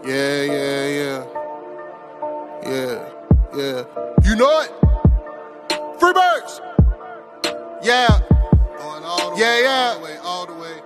Yeah. You know it? Freebirds! Yeah. Going all the way, all the way.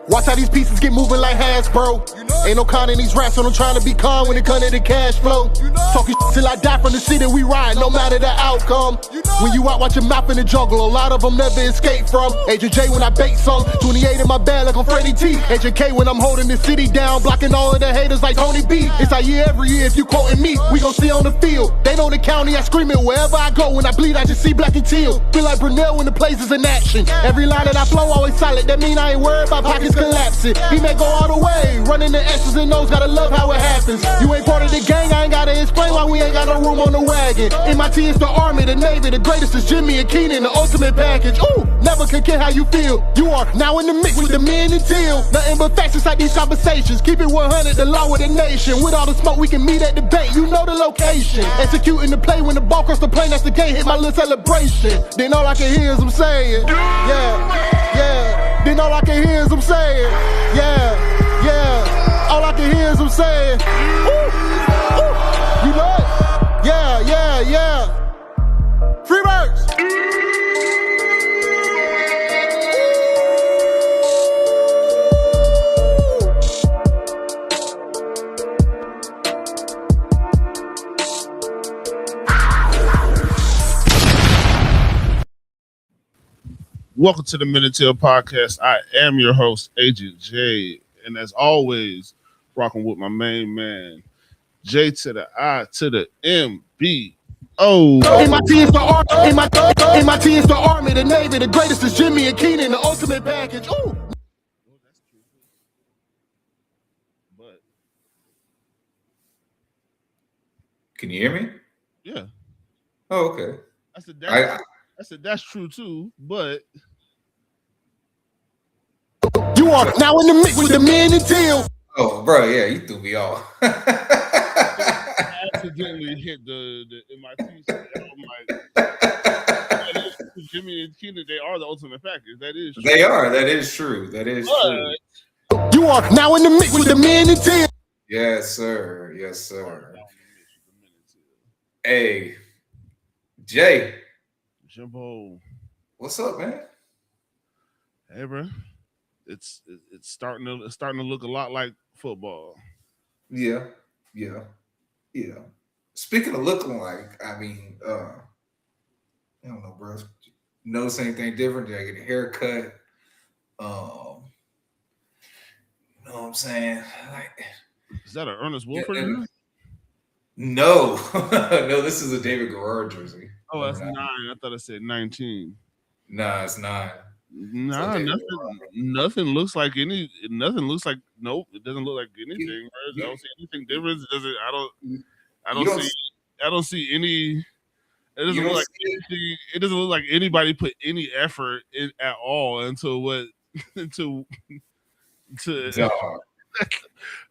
Watch how these pieces get moving like Hasbro. You know ain't no con in these raps, so I'm trying to be calm when it come to the cash flow. You know talking shit till I die from the city we ride, no matter the outcome. You know when you out, watch your mouth in the jungle, a lot of them never escape from. Agent J when I bait some, 28 in my bag like I'm Freddie T. Agent K when I'm holding the city down, blocking all of the haters like Tony B. It's our year every year, if you quoting me, we gon' see on the field. They know the county, I scream it wherever I go. When I bleed, I just see black and teal. Feel like Brunel when the place is in action. Every line that I flow always solid, that mean I ain't worried about pockets collapsing. He may go all the way, running the X's and O's, gotta love how it happens. You ain't part of the gang, I ain't gotta explain why we ain't got no room on the wagon. MIT is the Army, the Navy, the greatest is Jimmy and Keenan, the ultimate package. Ooh, never can care how you feel. You are now in the mix with the men and Teal. Nothing but facts inside these conversations. Keep it 100, the law of the nation. With all the smoke, we can meet at the bank. You know the location. Executing the play when the ball cross the plane, that's the game. Hit my little celebration. Then all I can hear is them saying, yeah. Then all I can hear is them saying, yeah. All I can hear is them saying, ooh. You know it? Yeah. Freebirds. Welcome to the Minute Till Podcast. I am your host, Agent J, and as always, rocking with my main man, J to the I to the M-B-O. MIT is the Army, MIT is the Army, the Navy, the greatest is Jimmy and Keenan, the ultimate package. Ooh. That's true. But can you hear me? Yeah. Oh, okay. I said that's true too, but you are now in the mix with the men and Teal. Oh, bro, yeah, you threw me off. I accidentally hit the MIT side. I'm like, Jimmy and Keenan, they are the ultimate package. That is true. They are. That is true. True. You are now in the mix with the men and Teal. Yes, sir. Hey, Jay. J-I.M.B.O. What's up, man? Hey, bro. It's starting to look a lot like football. Yeah. Speaking of looking like, I mean, I don't know, bro. Notice anything different? Did I get a haircut? You know what I'm saying? Like, is that an Ernest Wilford? No, no. This is a David Guerrero jersey. Oh, that's 9. I thought it said 19. Nah, it's 9. Nah, nothing looks like any. Nothing looks like. Nope, it doesn't look like anything. I don't see anything different. It doesn't. I don't see any. It doesn't look like anything. It doesn't look like anybody put any effort in at all into what to.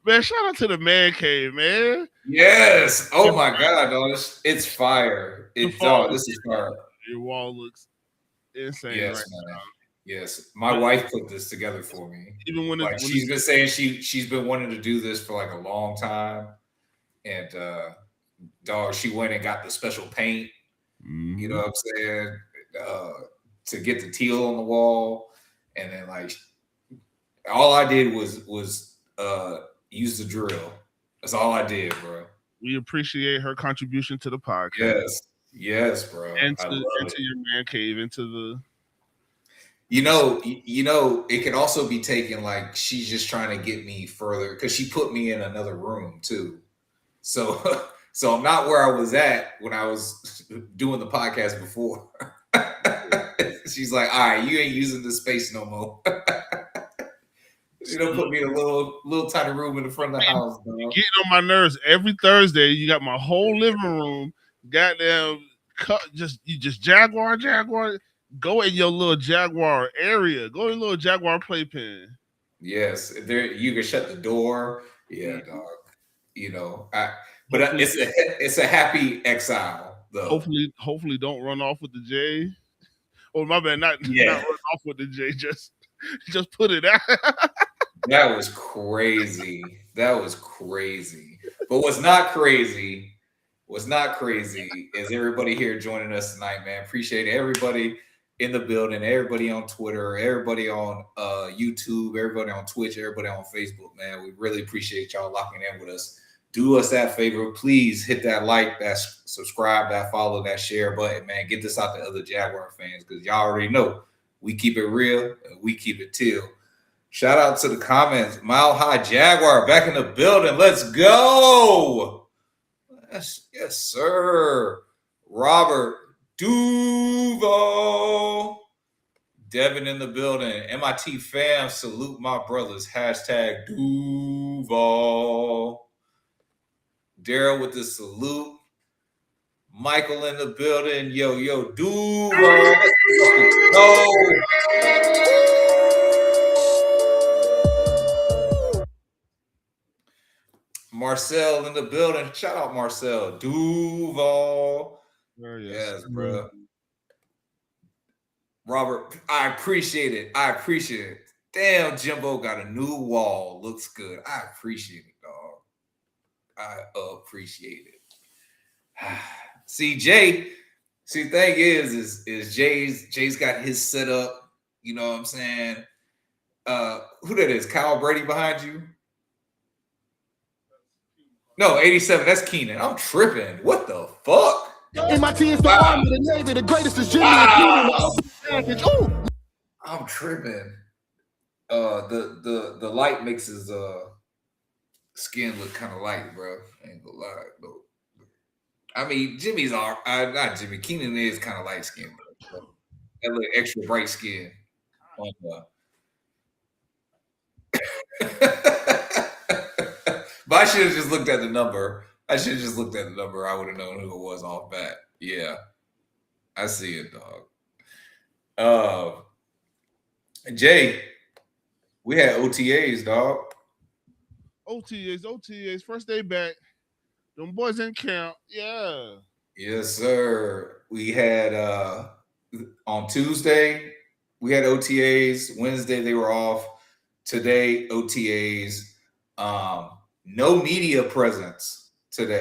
Man, shout out to the man cave, man. Yes. Oh my God, dog. It's fire. This is fire. Your wall looks insane. Yes, right now. Yes. My wife put this together for me. Even when she's been saying she's been wanting to do this for like a long time. And dog, she went and got the special paint. Mm-hmm. You know what I'm saying? To get the teal on the wall. And then like all I did was use the drill. That's all I did, bro. We appreciate her contribution to the podcast. Yes, bro. And into your man cave, into the. You know, it can also be taken like she's just trying to get me further because she put me in another room too. So I'm not where I was at when I was doing the podcast before. She's like, all right, you ain't using this space no more. You don't put me in a little tiny room in the front of the house. Bro. You're getting on my nerves. Every Thursday, you got my whole living room. Goddamn, you just Jaguar. Go in your little Jaguar area. Go in your little Jaguar playpen. Yes, there you can shut the door. Yeah, dog. You know, but it's a happy exile though. Hopefully, don't run off with the J. Oh, my bad, not run off with the J. Just put it out. That was crazy. That was crazy. But what's not crazy is everybody here joining us tonight, man. Appreciate everybody in the building, everybody on Twitter, everybody on YouTube, everybody on Twitch, everybody on Facebook, man. We really appreciate y'all locking in with us. Do us that favor. Please hit that like, that subscribe, that follow, that share button, man. Get this out to other Jaguar fans because y'all already know we keep it real and we keep it teal. Shout out to the comments. Mile High Jaguar back in the building. Let's go. Yes, sir. Robert Duval. Devin in the building. MIT fam, salute my brothers. Hashtag Duval. Daryl with the salute. Michael in the building. Yo, Duval. Let's go. Marcel in the building. Shout out Marcel. Duval. Yes, bro. Robert, I appreciate it. Damn, Jimbo got a new wall. Looks good. I appreciate it, dog. I appreciate it. See, Jay. See, the thing is Jay's got his setup. You know what I'm saying? Who that is? Kyle Brady behind you? No, 87. That's Keenan. I'm tripping. What the fuck? MIT is the army, the Navy, the greatest is Jimmy and Keenan. I'm tripping. The light makes his skin look kind of light, bro. Ain't gonna lie, though. I mean, Jimmy's not Jimmy. Keenan is kind of light skinned, bro. That little extra bright skin on But I should have just looked at the number. I would have known who it was off bat. Yeah. I see it, dog. Jay, we had OTAs, dog. OTAs. First day back. Them boys in camp. Yeah. Yes, sir. We had on Tuesday, we had OTAs. Wednesday, they were off. Today, OTAs. No media presence today.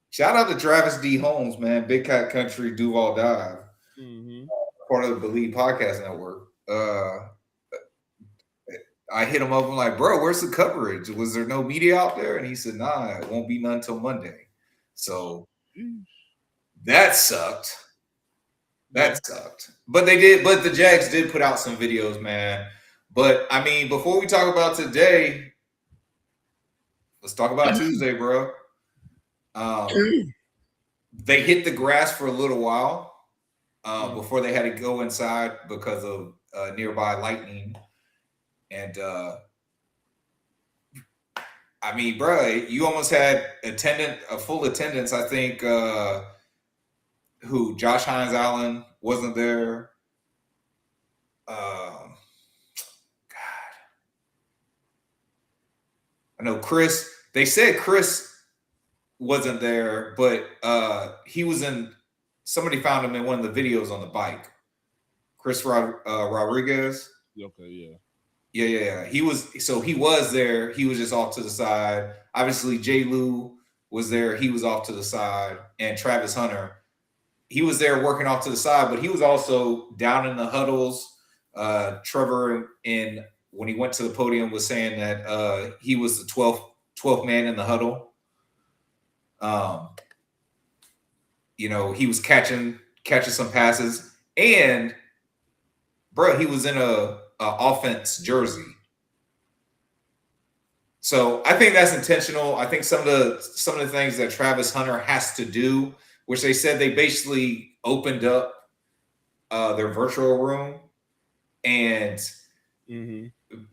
Shout out to Travis D. Holmes, man. Big Cat Country, Duval Dive. Part of the Believe Podcast Network. I hit him up. I'm like, bro, where's the coverage? Was there no media out there? And he said, nah, it won't be none till Monday. So that sucked. But the Jags did put out some videos, man. But I mean, before we talk about today, let's talk about Tuesday, bro. They hit the grass for a little while before they had to go inside because of nearby lightning. And I mean, bro, you almost had a full attendance. I think Josh Hines Allen wasn't there. God, I know Chris. They said Chris wasn't there, but he was in. Somebody found him in one of the videos on the bike. Chris Rodriguez. Okay, yeah. Yeah. He was there. He was just off to the side. Obviously, J. Lou was there. He was off to the side. And Travis Hunter, he was there working off to the side, but he was also down in the huddles. Trevor, when he went to the podium, was saying that he was the 12th man in the huddle. He was catching some passes. And, bro, he was in a offense jersey. So I think that's intentional. I think some of the things that Travis Hunter has to do, which they said they basically opened up their virtual room, and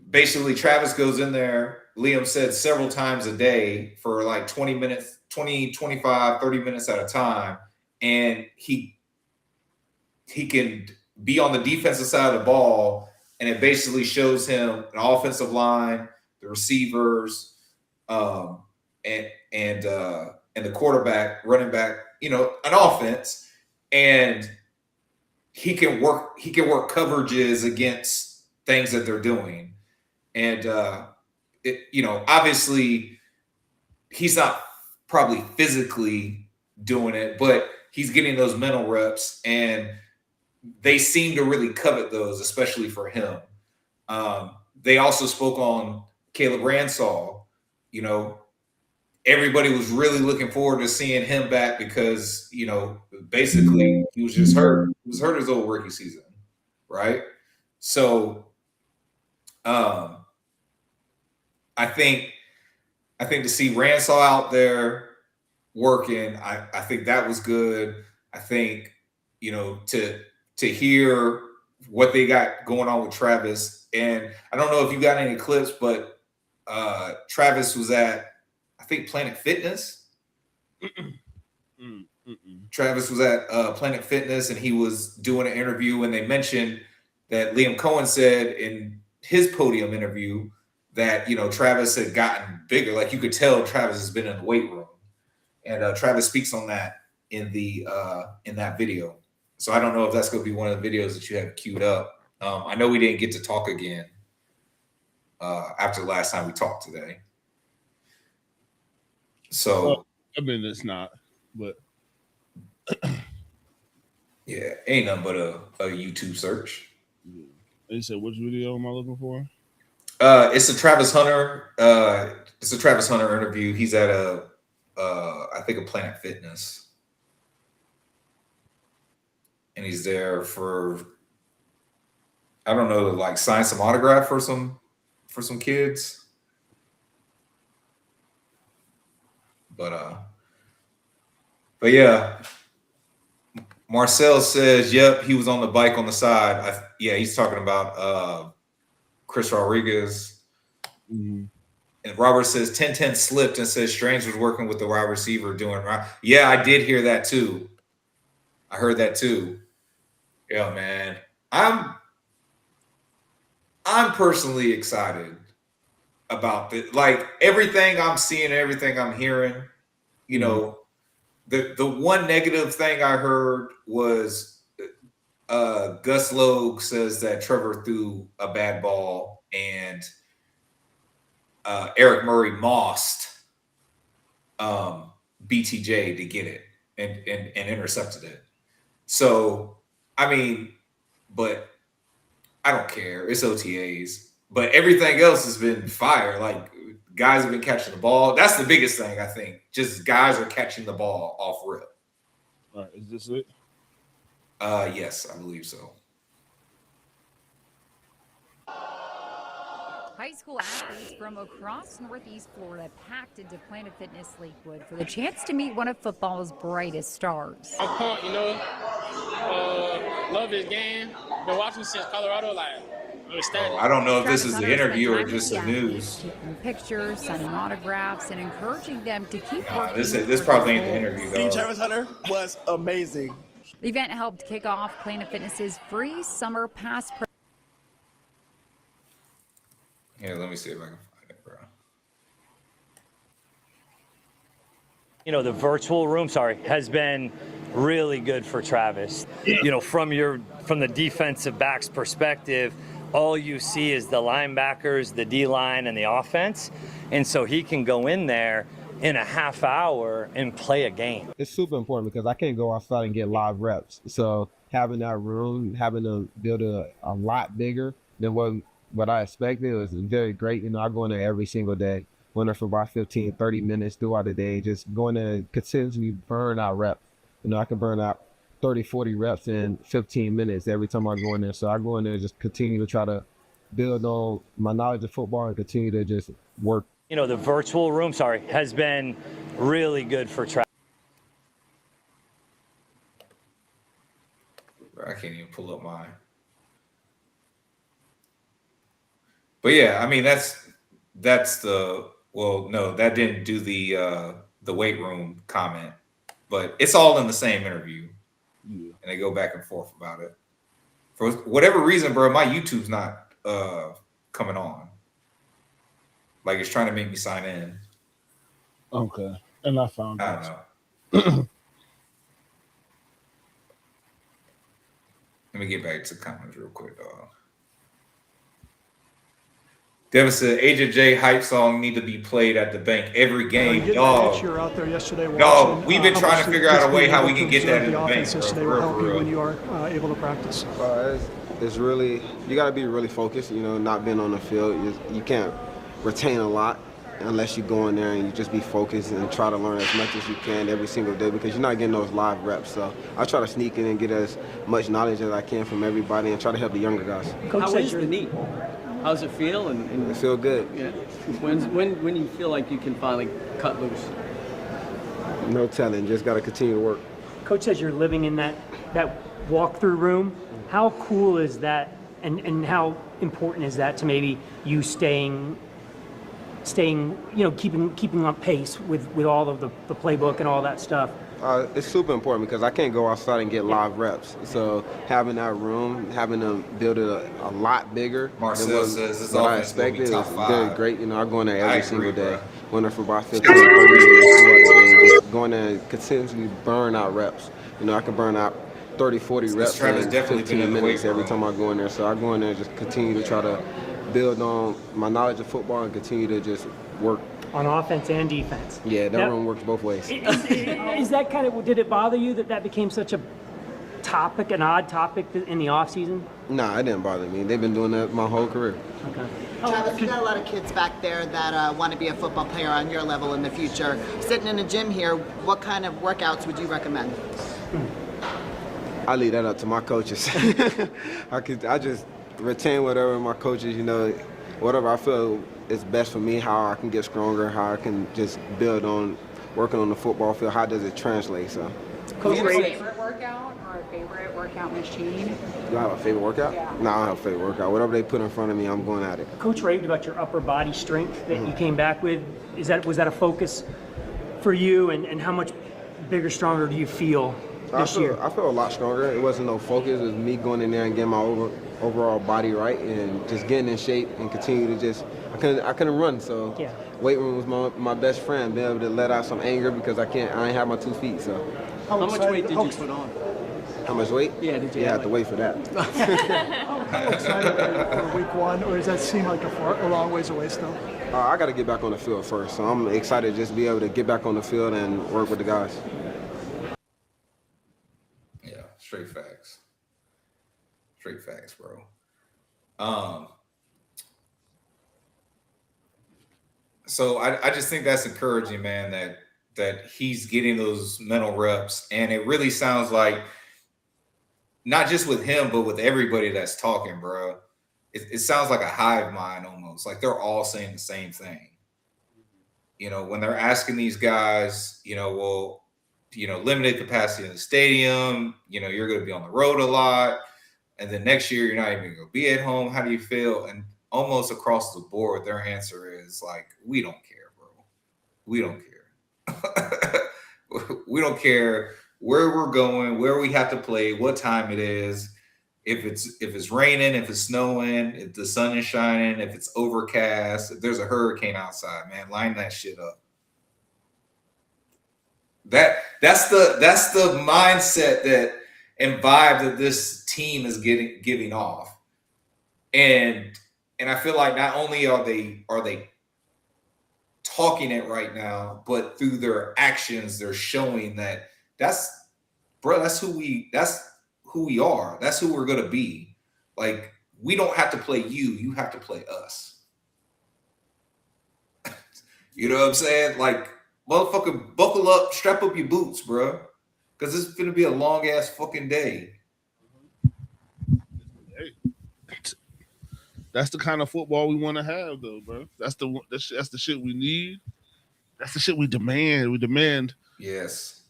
basically Travis goes in there, Liam said, several times a day for like 20 minutes, 20, 25, 30 minutes at a time. And he can be on the defensive side of the ball, and it basically shows him an offensive line, the receivers, and the quarterback, running back, an offense, and he can work coverages against things that they're doing. And obviously he's not probably physically doing it, but he's getting those mental reps, and they seem to really covet those, especially for him. They also spoke on Caleb Ransall. Everybody was really looking forward to seeing him back because, basically he was just hurt. He was hurt his old rookie season, right? So I think to see Ransall out there working, I think that was good. I think, to hear what they got going on with Travis. And I don't know if you got any clips, but Travis was at, I think, Planet Fitness. Travis was at Planet Fitness, and he was doing an interview, and they mentioned that Liam Cohen said in his podium interview that, Travis had gotten bigger. Like, you could tell Travis has been in the weight room. And Travis speaks on that in that video. So I don't know if that's going to be one of the videos that you have queued up. I know we didn't get to talk again after the last time we talked today. So it's not, but yeah, ain't nothing but a YouTube search. Yeah. You said, which video am I looking for? It's a Travis Hunter. It's a Travis Hunter interview. He's at I think a Planet Fitness, and he's there for, I don't know, like sign some autograph for some kids. But yeah, Marcel says, yep, he was on the bike on the side. He's talking about Chris Rodriguez. Mm-hmm. And Robert says 10-10 slipped and says Strange was working with the wide receiver doing right. Yeah, I did hear that too. I heard that too. Yeah, man. I'm personally excited about this. Like, everything I'm seeing, everything I'm hearing, the one negative thing I heard was Gus Logue says that Trevor threw a bad ball, and Eric Murray mossed BTJ to get it and intercepted it. So, I mean, but I don't care. It's OTAs. But everything else has been fire. Like, guys have been catching the ball. That's the biggest thing, I think. Just guys are catching the ball off rip. All right, is this it? Yes, I believe so. High school athletes from across Northeast Florida packed into Planet Fitness Lakewood for the chance to meet one of football's brightest stars. I'm pumped, love this game. Been watching since Colorado, I don't know if this is the interview or just the news. Taking pictures, signing autographs, and encouraging them to keep working. This probably ain't the interview, though. Travis Hunter was amazing. The event helped kick off Planet Fitness's free summer pass. Yeah, let me see if I can find it, bro. The virtual room, has been really good for Travis. From the defensive back's perspective, all you see is the linebackers, the D-line, and the offense. And so he can go in there in a half hour and play a game. It's super important because I can't go outside and get live reps. So having that room, having to build a lot bigger than what I expected was very great. I go in there every single day, going there for about 15, 30 minutes throughout the day, just going there and continuously burn out reps. I can burn out 30, 40 reps in 15 minutes every time I go in there. So I go in there and just continue to try to build on my knowledge of football and continue to just work. The virtual room, has been really good for Travis. I can't even pull up mine. But yeah, I mean, that's the, well, no, that didn't do the weight room comment, but it's all in the same interview. Yeah. And they go back and forth about it. For whatever reason, bro, my YouTube's not coming on. Like, it's trying to make me sign in. Okay. And I found it. I don't know. Let me get back to comments real quick, dog. Devin said, Agent J hype song need to be played at the bank every game. Dog. You're out there yesterday watching. Dog, we've been how trying much to figure out a way being how able we to can get that observe in the bank, offense bro. yesterday For will real, help for you real. when you are able to practice. It's really, you got to be really focused, you know, not being on the field. You can't retain a lot unless you go in there and you just be focused and try to learn as much as you can every single day because you're not getting those live reps. So I try to sneak in and get as much knowledge as I can from everybody and try to help the younger guys. How is the knee? How does it feel? And It feel good. yeah. When you feel like you can finally cut loose? No telling, just got to continue to work. Coach says you're living in that walkthrough room. How cool is that, and how important is that to maybe you staying, you know, keeping up pace with all of the playbook and all that stuff? It's super important because I can't go outside and get live reps. So having that room, having them build it a lot bigger Marcel than says this what I offense will be expected top is five. very great. You know, I go in there I every agree, single day, bro. going there for about 15 to 30 minutes throughout the game, just going there and continuously burn out reps. You know, I can burn out 30, 40 reps Travis in definitely been 15 in the minutes weight every room. time I go in there. So I go in there and just continue to try to build on my knowledge of football and continue to just work. On offense and defense. Yeah, that Now, room works both ways. Is that kind of, did it bother you that became such a topic, an odd topic in the offseason? Nah, it didn't bother me. They've been doing that my whole career. Okay. Travis, you got a lot of kids back there that want to be a football player on your level in the future. Sitting in a gym here, what kind of workouts would you recommend? I leave that up to my coaches. I just retain whatever my coaches, you know, whatever I feel is best for me, how I can get stronger, how I can just build on working on the football field, how does it translate, so. Do you have a favorite workout or a favorite workout machine? Do I have a favorite workout? Yeah. No, I don't have a favorite workout. Whatever they put in front of me, I'm going at it. Coach raved about your upper body strength that you came back with. Was that a focus for you, and how much bigger, stronger do you feel this year? I feel a lot stronger. It wasn't no focus. It was me going in there and getting my overall body right and just getting in shape and continue to just, I couldn't run, so Yeah. weight room was my best friend, being able to let out some anger because I ain't have my 2 feet, so. How much weight did you put on? How much weight? Yeah, did you Yeah, I have have to wait for that. How excited are you for week one, or does that seem like a long ways away still? I got to get back on the field first, so I'm excited to just be able to get back on the field and work with the guys. Yeah, straight facts. Straight facts, bro. So I just think that's encouraging, man, that he's getting those mental reps. And it really sounds like not just with him, but with everybody that's talking, bro. It sounds like a hive mind almost. Like they're all saying the same thing. You know, when they're asking these guys, you know, well, you know, limited capacity in the stadium, you know, you're going to be on the road a lot. And then next year, you're not even going to be at home. How do you feel? And almost across the board, their answer is like, we don't care, bro. We don't care. We don't care where we're going, where we have to play, what time it is. If it's raining, if it's snowing, if the sun is shining, if it's overcast, if there's a hurricane outside, man, line that shit up. That's the mindset that and vibe that this team is giving off. And I feel like not only are they talking it right now, but through their actions, they're showing that that's who we are. That's who we're gonna be. Like, we don't have to play you have to play us. You know what I'm saying? Like, motherfucker, buckle up, strap up your boots, bro. Because it's gonna be a long ass fucking day. That's the kind of football we want to have, though, bro. That's the shit we need. That's the shit we demand. We demand, yes,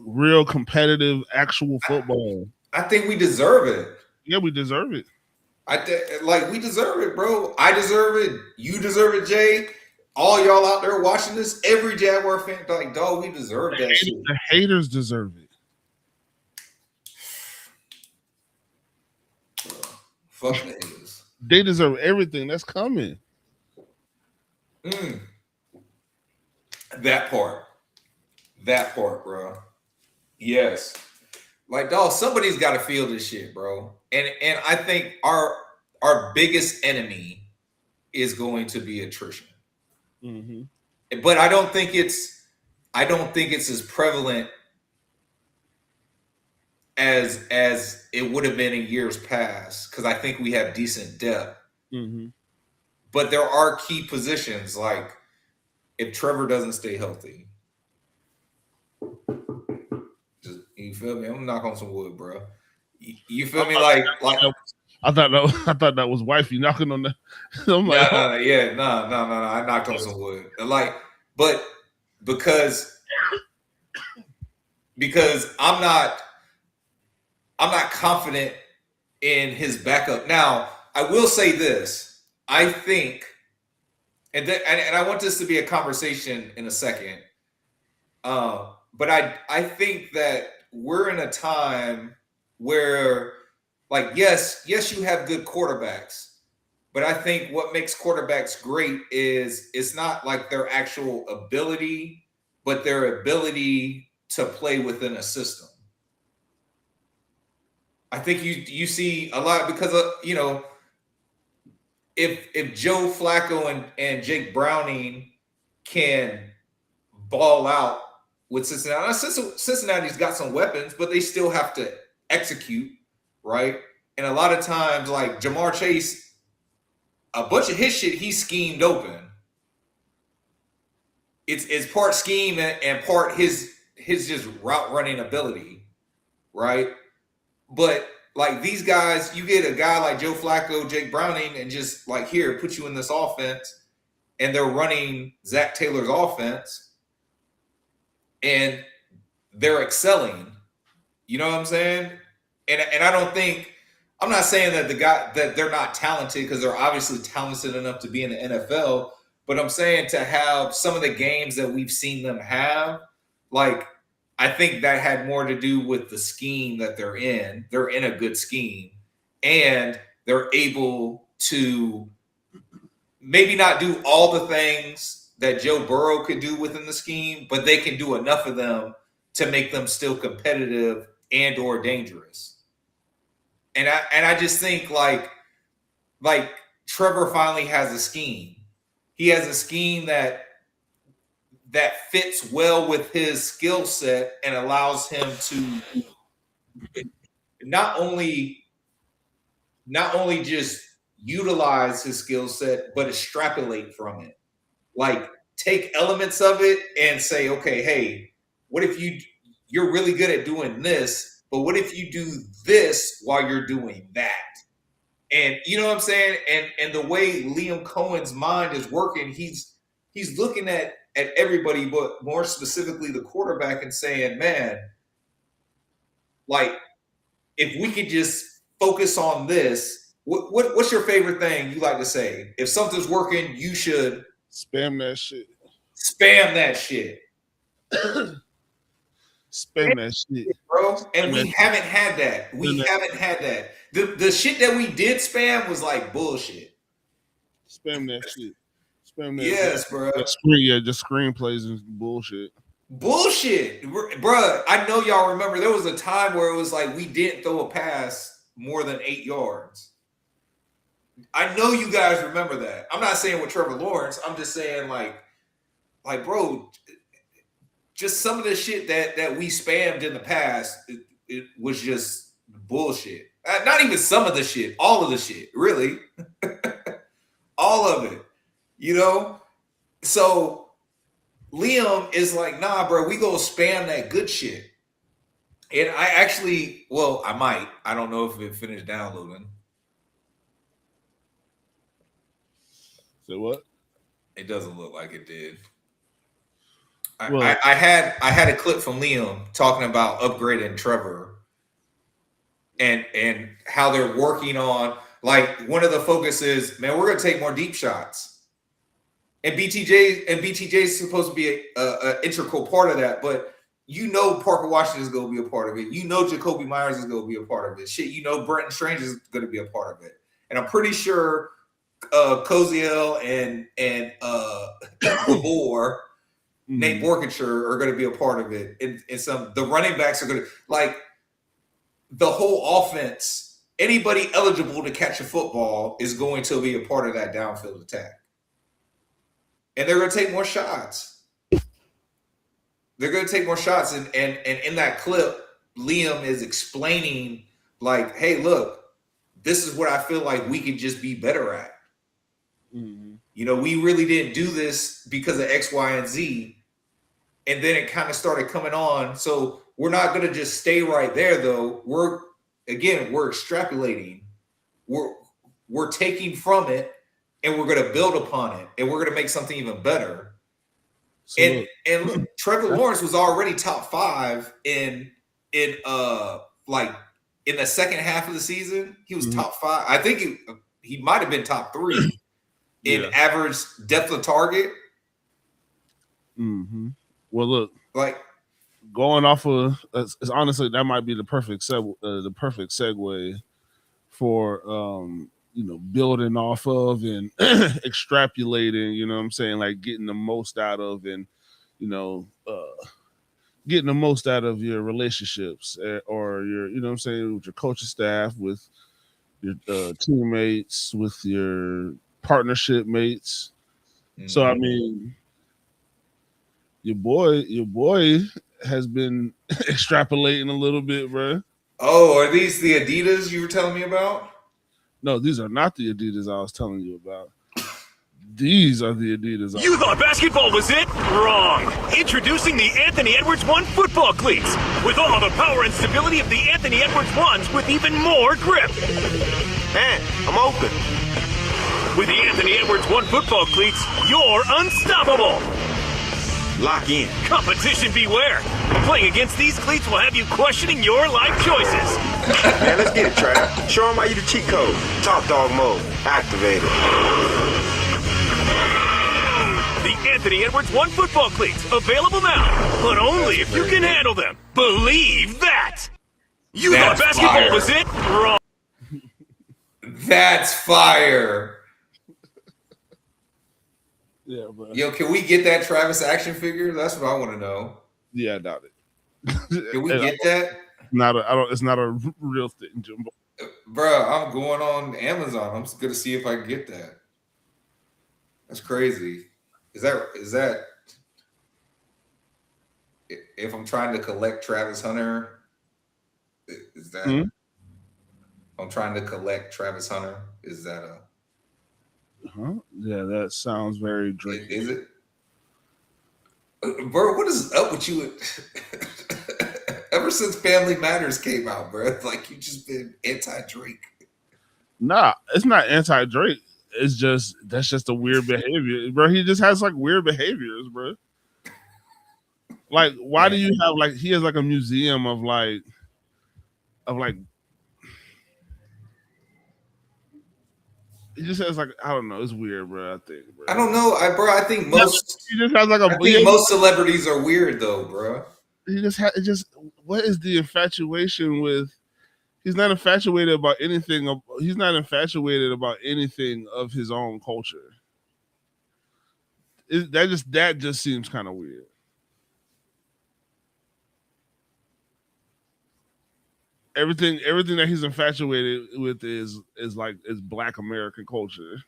real competitive, actual football. I think we deserve it. Yeah, we deserve it. We deserve it, bro. I deserve it. You deserve it, Jay. All y'all out there watching this, every Jaguar fan, like, dog, we deserve that shit. The haters deserve it. Fuck the haters. They deserve everything that's coming. That part, bro. Yes, like, dog, somebody's got to feel this shit, bro. And I think our biggest enemy is going to be attrition. Mm-hmm. But I don't think it's as prevalent as it would have been in years past, because I think we have decent depth. Mm-hmm. But there are key positions, like if Trevor doesn't stay healthy. Just, you feel me? I'm gonna knock on some wood, bro. You feel me? Like I thought that was wifey knocking on the. I'm like, no. I knocked on some wood. Like, but because I'm not confident in his backup. Now, I will say this. I think, and I want this to be a conversation in a second. But I think that we're in a time where, like, yes, you have good quarterbacks, but I think what makes quarterbacks great is it's not like their actual ability, but their ability to play within a system. I think you see a lot because of, if Joe Flacco and Jake Browning can ball out with Cincinnati. Cincinnati's got some weapons, but they still have to execute, right? And a lot of times, like Jamar Chase, a bunch of his shit, he's schemed open. It's part scheme and part his just route running ability, right? But like these guys, you get a guy like Joe Flacco, Jake Browning, and just like, here, put you in this offense, and they're running Zach Taylor's offense, and they're excelling. You know what I'm saying? And I don't think, I'm not saying that they're not talented, because they're obviously talented enough to be in the NFL, but I'm saying to have some of the games that we've seen them have, like, I think that had more to do with the scheme that they're in. They're in a good scheme, and they're able to maybe not do all the things that Joe Burrow could do within the scheme, but they can do enough of them to make them still competitive and or dangerous. And I just think like Trevor finally has a scheme. He has a scheme that fits well with his skill set and allows him to not only just utilize his skill set, but extrapolate from it. Like, take elements of it and say, okay, hey, what if you're really good at doing this, but what if you do this while you're doing that? And you know what I'm saying? And the way Liam Cohen's mind is working, he's looking at everybody, but more specifically the quarterback, and saying, man, like, if we could just focus on this, what's your favorite thing you like to say? If something's working, you should spam that shit. Spam that shit. Spam that shit, bro. And we haven't had that. We haven't had that. The shit that we did spam was like bullshit. Spam that shit. Spam that. Yes, bro. The screenplays and bullshit. Bullshit, bro. I know y'all remember there was a time where it was like we didn't throw a pass more than 8 yards. I know you guys remember that. I'm not saying with Trevor Lawrence. I'm just saying like, bro, just some of the shit that we spammed in the past, it was just bullshit. Not even some of the shit, all of the shit, really. All of it, you know? So Liam is like, nah, bro, we gonna spam that good shit. And I actually, well, I might. I don't know if it finished downloading. So what? It doesn't look like it did. I had a clip from Liam talking about upgrading Trevor and how they're working on, like, one of the focuses, man, we're gonna take more deep shots. And BTJ is supposed to be a integral part of that, but you know Parker Washington is going to be a part of it. You know Jacoby Myers is going to be a part of it. Shit, you know Brenton Strange is going to be a part of it. And I'm pretty sure Koziel and Labor, Nate Borkenshire are going to be a part of it. And the running backs are going to, like, the whole offense anybody eligible to catch a football is going to be a part of that downfield attack. And they're going to take more shots. They're going to take more shots. And in that clip, Liam is explaining, like, hey, look, this is what I feel like we could just be better at. Mm-hmm. You know, we really didn't do this because of X, Y, and Z. And then it kind of started coming on. So we're not going to just stay right there, though. We're extrapolating. We're taking from it, and we're going to build upon it, and we're going to make something even better. So and look, Trevor Lawrence was already top 5 in the second half of the season. He was top 5. I think he might have been top 3 in average depth of target. Mm-hmm. Well, look, like going off of honestly, that might be the perfect segue for building off of and extrapolating. You know what I'm saying? Like getting the most out of and getting the most out of your relationships or your, you know what I'm saying, with your coaching staff, with your teammates, with your partnership mates. Mm-hmm. So I mean, your boy has been extrapolating a little bit, bro. Oh, are these the Adidas you were telling me about? No, these are not the Adidas I was telling you about. These are the Adidas. You thought basketball was it? Wrong. Introducing the Anthony Edwards 1 football cleats. With all the power and stability of the Anthony Edwards 1s with even more grip. Man, I'm open. With the Anthony Edwards 1 football cleats, you're unstoppable. Lock in. Competition beware. Playing against these cleats will have you questioning your life choices. Man, let's get it, Trav. Show them why you the cheat code. Top dog mode. Activated. The Anthony Edwards 1 football cleats. Available now. But only if you can handle them. Believe that. You thought basketball was it? Wrong. That's fire. Yeah, bro. Yo, can we get that Travis action figure? That's what I want to know. Yeah, I doubt it. Can we get that? It's not a real thing, Jimbo. Bro, I'm going on Amazon. I'm just gonna see if I can get that. That's crazy. Is that if I'm trying to collect Travis Hunter? Is that? Mm-hmm. I'm trying to collect Travis Hunter. Is that a? Huh? Yeah, that sounds very Drake. Is it? Bro, what is up with you? Ever since Family Matters came out, bro, like you just been anti-Drake. Nah, it's not anti-Drake. It's just that's just a weird behavior, bro. He just has like weird behaviors, bro. Like, why do you have he has like a museum of like. He just has like, I don't know, it's weird, bro. I think, bro. I don't know, I think most. He just has like I think most celebrities are weird though, bro. He just what is the infatuation with? He's not infatuated about anything. He's not infatuated about anything of his own culture. That just seems kind of weird. Everything that he's infatuated with is Black American culture.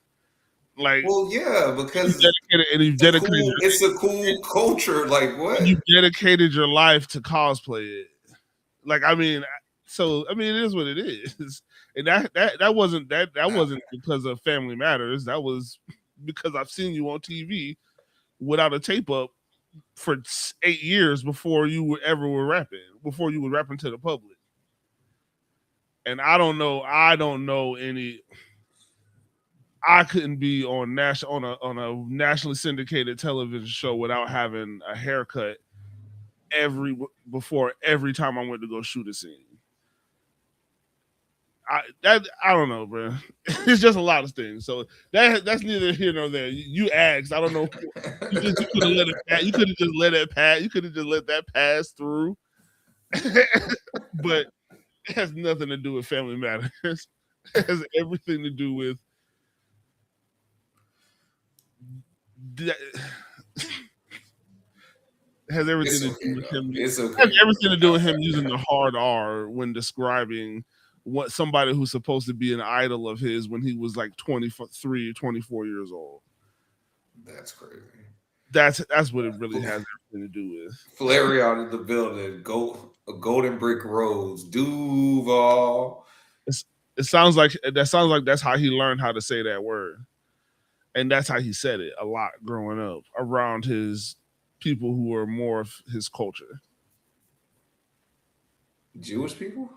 Like, well, yeah, because it's a cool culture. Like, what? You dedicated your life to cosplay it. Like, I mean, it is what it is. And that wasn't because of Family Matters. That was because I've seen you on TV without a tape up for 8 years before you were rapping, before you were rapping to the public. And I don't know any. I couldn't be on a nationally syndicated television show without having a haircut before every time I went to go shoot a scene. I don't know, bro. It's just a lot of things. So that's neither here nor there. You asked. I don't know. You could have let it pass. You could have just let it pass. You could have just let that pass through. But it has nothing to do with Family Matters. It has everything to do with has everything to do with him. It's okay. Has everything to do with him using the hard R when describing what somebody who's supposed to be an idol of his when he was like 23 or 24 years old. That's crazy. That's what it really has everything to do with. Flair out of the building. Golden Brick Roads. Duval. It sounds like that's how he learned how to say that word. And that's how he said it a lot growing up around his people who were more of his culture. Jewish people?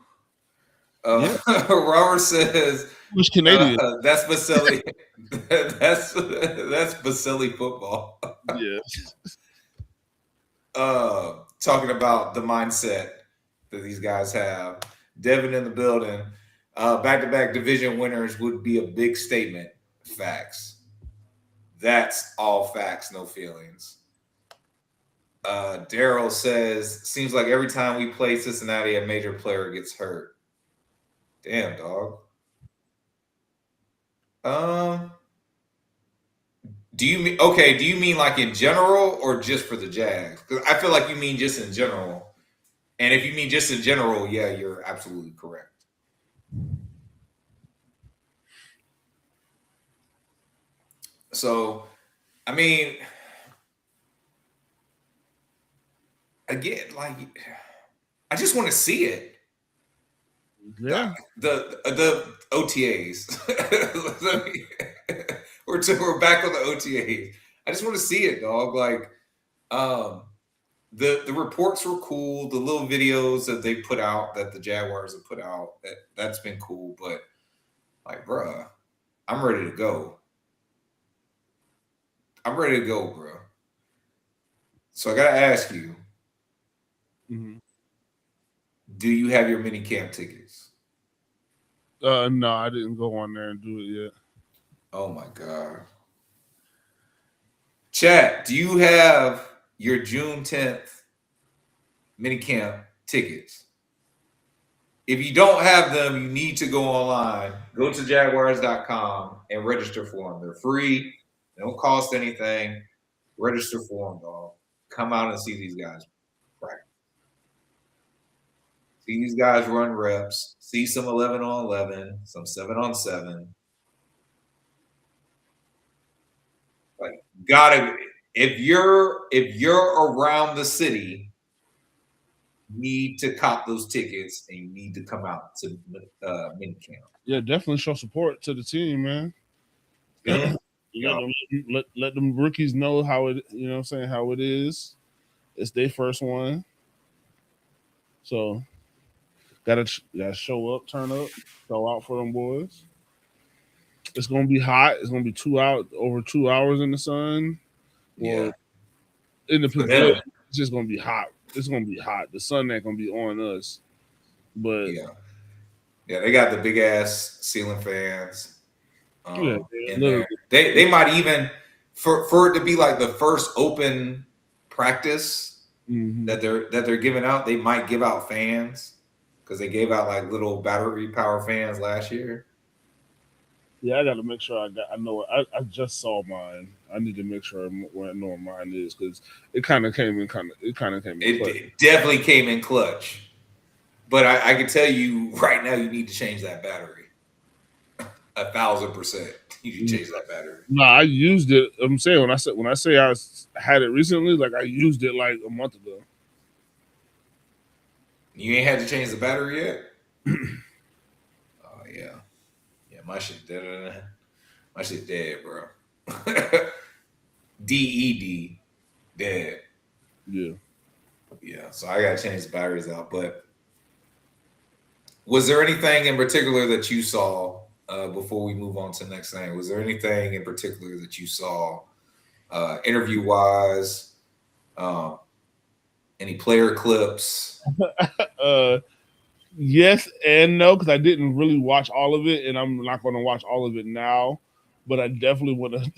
Yeah. Robert says Jewish Canadian. That's Baselli. that's Baselli football. Yes. Talking about the mindset that these guys have. Devin in the building. Back-to-back division winners would be a big statement. Facts. That's all facts, no feelings. Daryl says, seems like every time we play Cincinnati, a major player gets hurt. Damn, dog. Do you mean like in general or just for the Jags? Because I feel like you mean just in general. And if you mean just in general, yeah, you're absolutely correct. So, I mean, again, like, I just want to see it. Yeah. The OTAs. We're back on the OTAs. I just want to see it, dog. Like, the reports were cool. The little videos that they put out, that the Jaguars have put out, that's been cool. But like, bruh, I'm ready to go. Bro. So I gotta ask you, do you have your mini camp tickets? No, I didn't go on there and do it yet. Oh my God. Chat, do you have your June 10th mini camp tickets? If you don't have them, you need to go online. Go to jaguars.com and register for them. They're free. They don't cost anything. Register for them, dog. Come out and see these guys practice. See these guys run reps. See some 11-on-11, some 7-on-7. Like, gotta. If you're around the city, you need to cop those tickets and you need to come out to mini camp. Yeah, definitely show support to the team, man. Yeah. Let them rookies know how it, you know what I'm saying, how it is. It's their first one. So gotta show up, turn up, show out for them boys. It's gonna be hot. It's gonna be over 2 hours in the sun. Yeah. In the pavilion, it's just gonna be hot. It's gonna be hot. The sun ain't gonna be on us. But yeah, they got the big ass ceiling fans. In there. They might even for it to be like the first open practice that they're giving out, they might give out fans because they gave out like little battery power fans last year. Yeah, I got to make sure I know it. I just saw mine. I need to make sure I know what mine is because it kind of came in clutch. It definitely came in clutch. But I can tell you right now, you need to change that battery. 1,000%. You should change that battery. No, I used it. I'm saying when I say I had it recently, like I used it like a month ago. You ain't had to change the battery yet? Oh yeah. Yeah, my shit dead. My shit dead, bro. DED dead. Yeah. Yeah. So I gotta change the batteries out. But was there anything in particular that you saw before we move on to the next thing? Was there anything in particular that you saw interview wise? Any player clips? Yes and no, because I didn't really watch all of it, and I'm not going to watch all of it now. But I definitely want to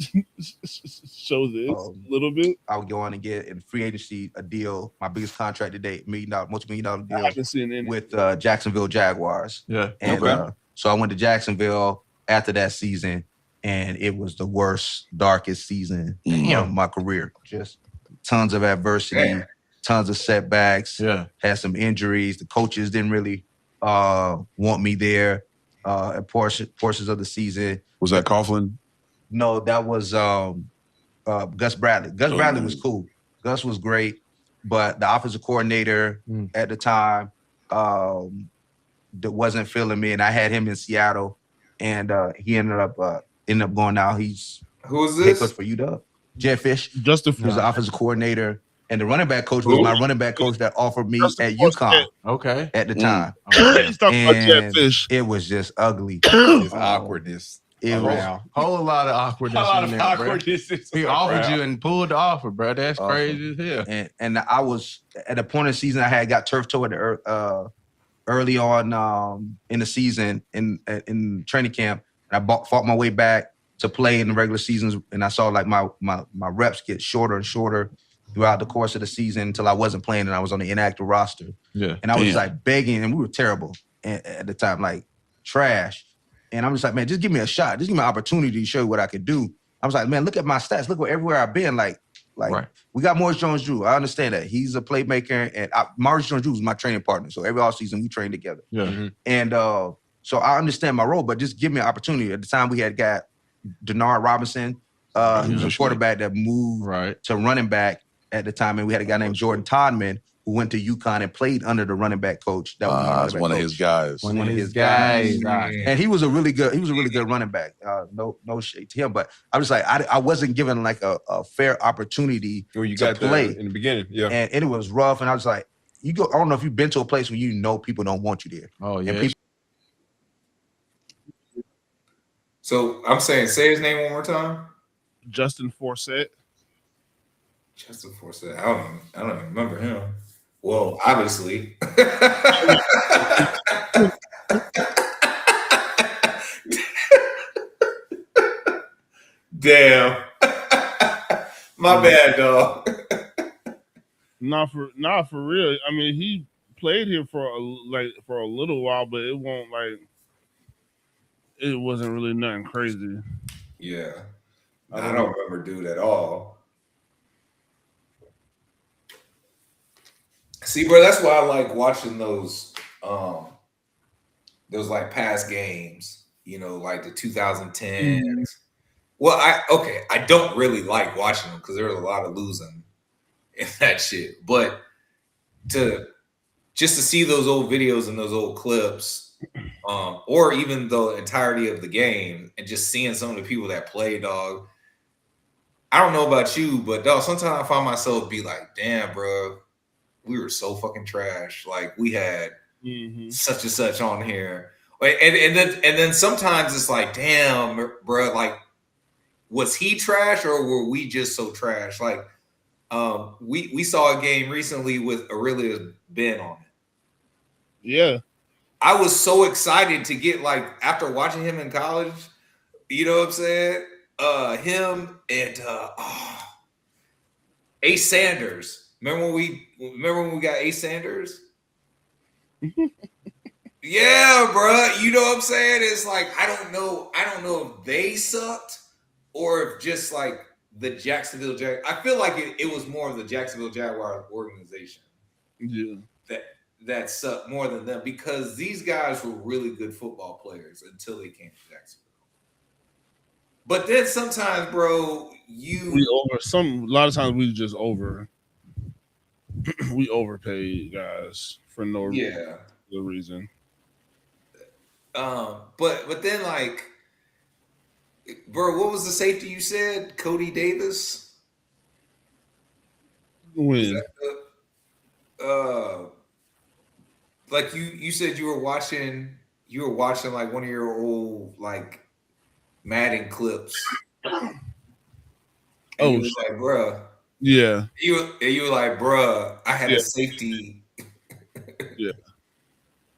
show this a little bit. I would go on and get in free agency a deal, my biggest contract to date, multi-million-dollar deal. I haven't seen any with Jacksonville Jaguars. Yeah, and so I went to Jacksonville after that season, and it was the worst, darkest season of my career. Just tons of adversity, tons of setbacks. Yeah, had some injuries. The coaches didn't really want me there at portions of the season. Was that Coughlin? No, that was Gus Bradley. Gus Bradley was cool. Gus was great, but the offensive coordinator at the time that wasn't feeling me, and I had him in Seattle, and he ended up going out. He's who's head this? coach for UW. Jed Fish. Justin He was the offensive coordinator, and the running back coach was my running back coach that offered me at UConn. Okay. At the time. He's talking about Jed Fish. It was just ugly. It's awkwardness. It was whole lot of awkwardness. A lot in of there, awkwardness. Bro. He offered you and pulled the offer, bro. That's crazy as hell. And I was at a point in the season I got turf toe early on in the season in training camp, and I fought my way back to play in the regular seasons, and I saw like my reps get shorter and shorter throughout the course of the season until I wasn't playing and I was on the inactive roster. Yeah, and I was like begging, and we were terrible at the time, like trash. And I'm just like, man, just give me a shot, just give me an opportunity to show you what I could do. I was like, man, look at my stats, look everywhere I've been, like. We got Maurice Jones-Drew. I understand that he's a playmaker, and Maurice Jones-Drew was my training partner. So every offseason we trained together. Yeah. And so I understand my role, but just give me an opportunity. At the time we had got Denard Robinson, who was a quarterback that moved to running back at the time, and we had a guy named Jordan Todman who went to UConn and played under the running back coach. That was one of his guys. One of his guys. And he was a really good running back. No shade to him, but I was like, I wasn't given like a fair opportunity to play in the beginning. Yeah. And it was rough. And I was like, I don't know if you've been to a place where you know people don't want you there. Oh, yeah. And people, So I'm saying, say his name one more time. Justin Forsett. Justin Forsett. I don't even remember him. Well, obviously. Damn. My bad, dog. Not for real. I mean, he played here for a little while, but it wasn't really nothing crazy. Yeah. I don't remember dude at all. See, bro, that's why I like watching those like past games, like the 2010s. Well, I don't really like watching them because there's a lot of losing in that shit. But just to see those old videos and those old clips, or even the entirety of the game, and just seeing some of the people that play, dog. I don't know about you, but dog, sometimes I find myself be like, damn, bro, we were so fucking trash. Like we had such and such on here. And then sometimes it's like, damn, bro, like, was he trash or were we just so trash? Like, we saw a game recently with Aurelius Ben on it. Yeah. I was so excited to get, like, after watching him in college, you know what I'm saying? Him and Ace Sanders. Remember when we got Ace Sanders? Yeah, bro. You know what I'm saying? It's like I don't know if they sucked or if just like the Jacksonville Jaguars. I feel like it was more of the Jacksonville Jaguars organization. Yeah. That sucked more than them because these guys were really good football players until they came to Jacksonville. But then sometimes, bro, a lot of times we just we overpay guys for no reason. But then like, bro, what was the safety you said? Cody Davis? When? Like you said you were watching like one of your old like Madden clips. And you was like, bruh. Yeah. You were like, bruh, I had a safety. Yeah.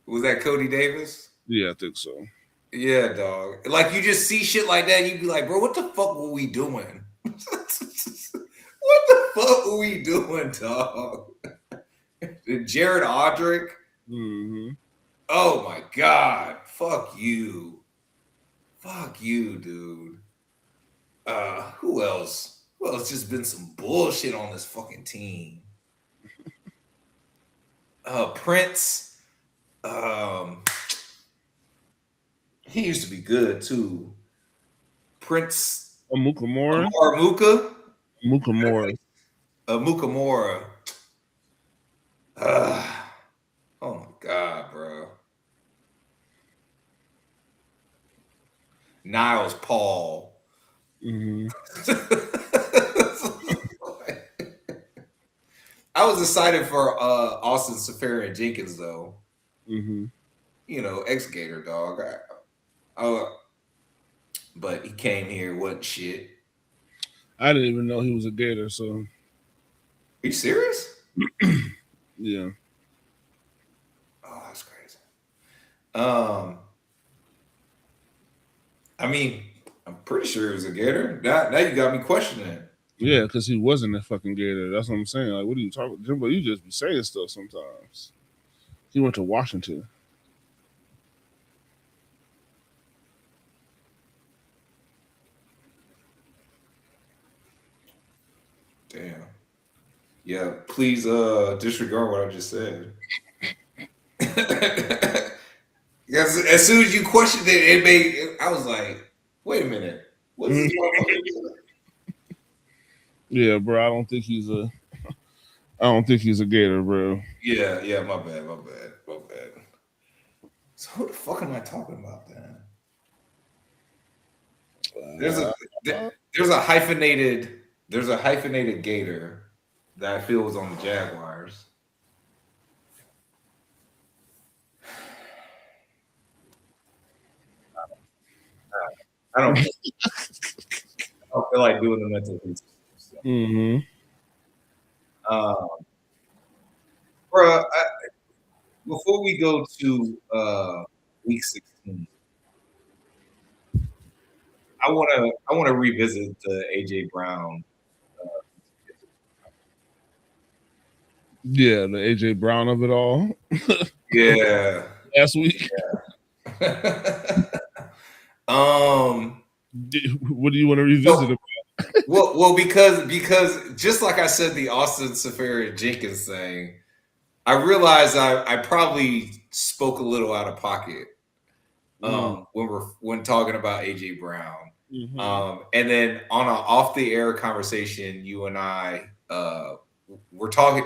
Was that Cody Davis? Yeah, I think so. Yeah, dog. Like you just see shit like that, you'd be like, bro, what the fuck were we doing? What the fuck were we doing, dog? Jared Audrick? Mm-hmm. Oh my God. Fuck you. Fuck you, dude. Who else? Well, it's just been some bullshit on this fucking team. Prince. He used to be good too. Prince Amukamara. Mukamura. Mukamura. Oh my god, bro. Niles Paul. Mm-hmm. I was excited for Austin Safarian Jenkins though. Mm-hmm. You know, ex-Gator dog. But he came here, wasn't shit. I didn't even know he was a Gator. So, are you serious? Yeah. Oh, that's crazy. I mean, I'm pretty sure he was a Gator. Now you got me questioning it. Yeah, because he wasn't a fucking Gator. That's what I'm saying. Like, what are you talking about? Jimbo, you just be saying stuff sometimes. He went to Washington. Damn. Yeah, please disregard what I just said. Yes, as soon as you questioned it, I was like, wait a minute. What is this motherfucker doing? Yeah, bro. I don't think he's a Gator, bro. Yeah, my bad. So who the fuck am I talking about then? There's a hyphenated Gator that I feel was on the Jaguars. I don't feel like doing the mental piece. Mm-hmm. Bro, before we go to week 16, I want to revisit the AJ Brown. Yeah, the AJ Brown of it all. Yeah. Last week. Yeah. What do you want to revisit about? Well, because just like I said, the Austin Safarian Jenkins thing, I realized I probably spoke a little out of pocket when talking about AJ Brown. Mm-hmm. And then on an off the air conversation, you and I were talking.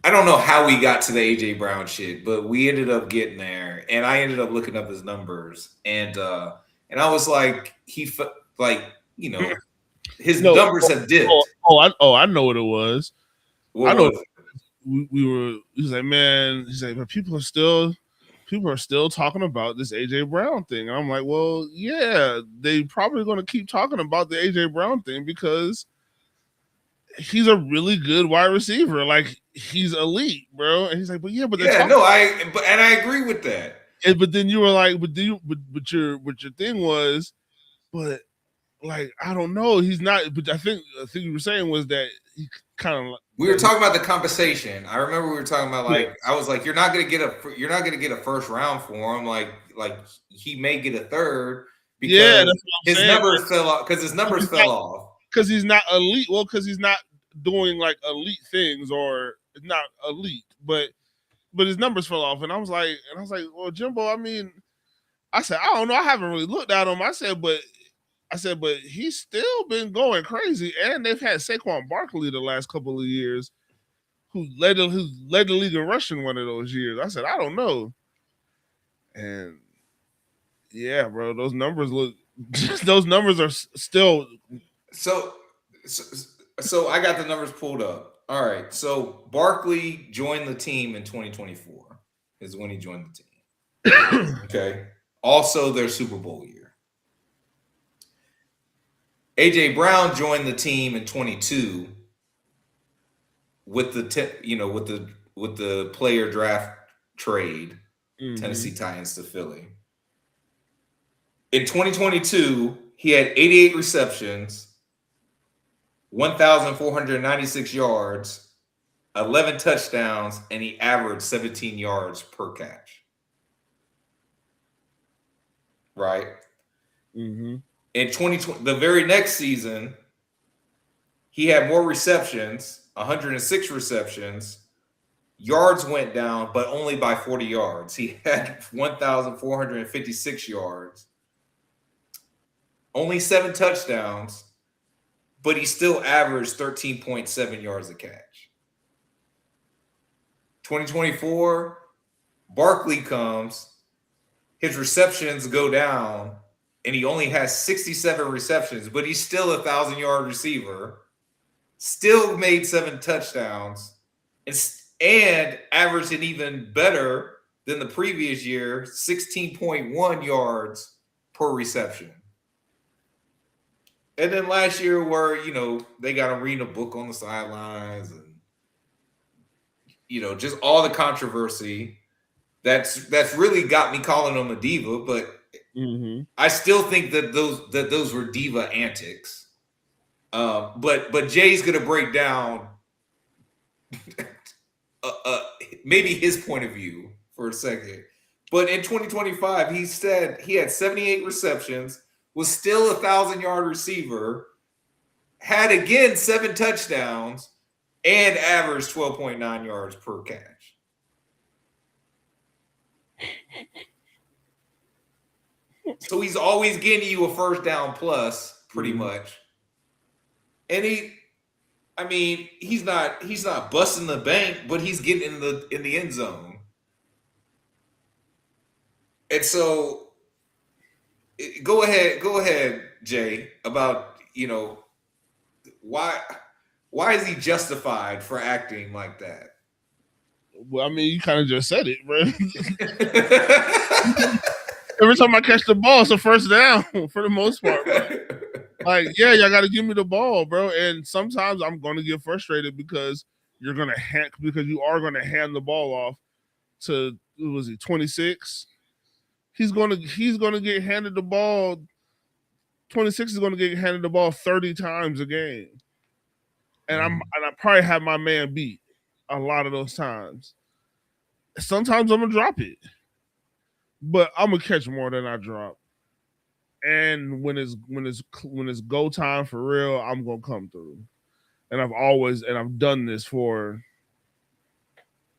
I don't know how we got to the AJ Brown shit, but we ended up getting there, and I ended up looking up his numbers, and I was like, his numbers have dipped. I know what it was. What was it? We were. He's like, man. He's like, but people are still talking about this AJ Brown thing. And I'm like, well, yeah, they probably going to keep talking about the AJ Brown thing because he's a really good wide receiver. Like, he's elite, bro. And he's like, but yeah, but I agree with that. But then you were like, but your thing was, but like, I don't know, he's not. But I think you were saying was that he kind of. We were talking about the compensation. I remember we were talking about I was like, you're not gonna get a first round for him. Like he may get a third because his numbers fell off. Because his numbers fell off. Because he's not elite. Well, because he's not doing like elite things, or not elite, but his numbers fell off. And I was like, well, Jimbo, I mean, I said, I don't know. I haven't really looked at him. I said, but he's still been going crazy. And they've had Saquon Barkley the last couple of years, who led the league in rushing one of those years. I said, I don't know. And yeah, bro, those numbers are still. So I got the numbers pulled up. All right. So Barkley joined the team in 2024 is when he joined the team. Okay. Also their Super Bowl year. AJ Brown joined the team in 22 with the player draft trade, Tennessee Titans to Philly. In 2022, he had 88 receptions, 1,496 yards, 11 touchdowns, and he averaged 17 yards per catch. Right? Mm-hmm. In 2020, the very next season, he had more receptions, 106 receptions, Yards went down, but only by 40 yards. He had 1,456 yards, only 7 touchdowns, but he still averaged 13.7 yards a catch. 2024, Barkley comes, his receptions go down, and he only has 67 receptions, but he's still a 1,000-yard receiver, still made 7 touchdowns, and averaged an even better than the previous year, 16.1 yards per reception. And then last year where, they got him reading a book on the sidelines and, just all the controversy that's really got me calling him a diva, but I still think that those were diva antics. But Jay's going to break down maybe his point of view for a second. But in 2025, he said he had 78 receptions, was still a 1,000-yard receiver, had again 7 touchdowns, and averaged 12.9 yards per catch. So he's always getting you a first down plus, pretty much. And he's not busting the bank, but he's getting in the end zone. And so go ahead, Jay, about why is he justified for acting like that? Well, you kind of just said it, bro. Every time I catch the ball, it's a first down for the most part, bro. Like, yeah, y'all got to give me the ball, bro. And sometimes I'm going to get frustrated because you are going to hand the ball off to, who was he, 26? He's going to get handed the ball. 26 is going to get handed the ball 30 times a game. And I probably have my man beat a lot of those times. Sometimes I'm going to drop it. But I'm going to catch more than I drop. And when it's go time for real, I'm gonna come through. And I've done this for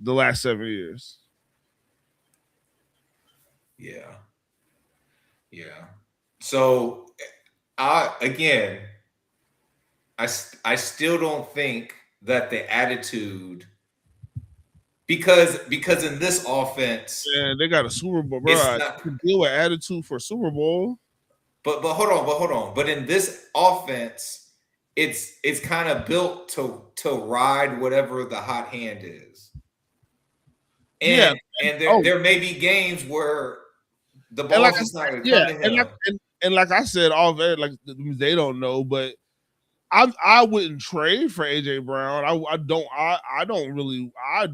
the last 7 years. Yeah. So I still don't think that the attitude, because in this offense, they got a Super Bowl, bro. I can deal with attitude for Super Bowl. But hold on. But in this offense, it's kind of built to ride whatever the hot hand is. And there may be games where the ball's just not going to come to him. And like I said, all of it, like they don't know, but I wouldn't trade for AJ Brown. I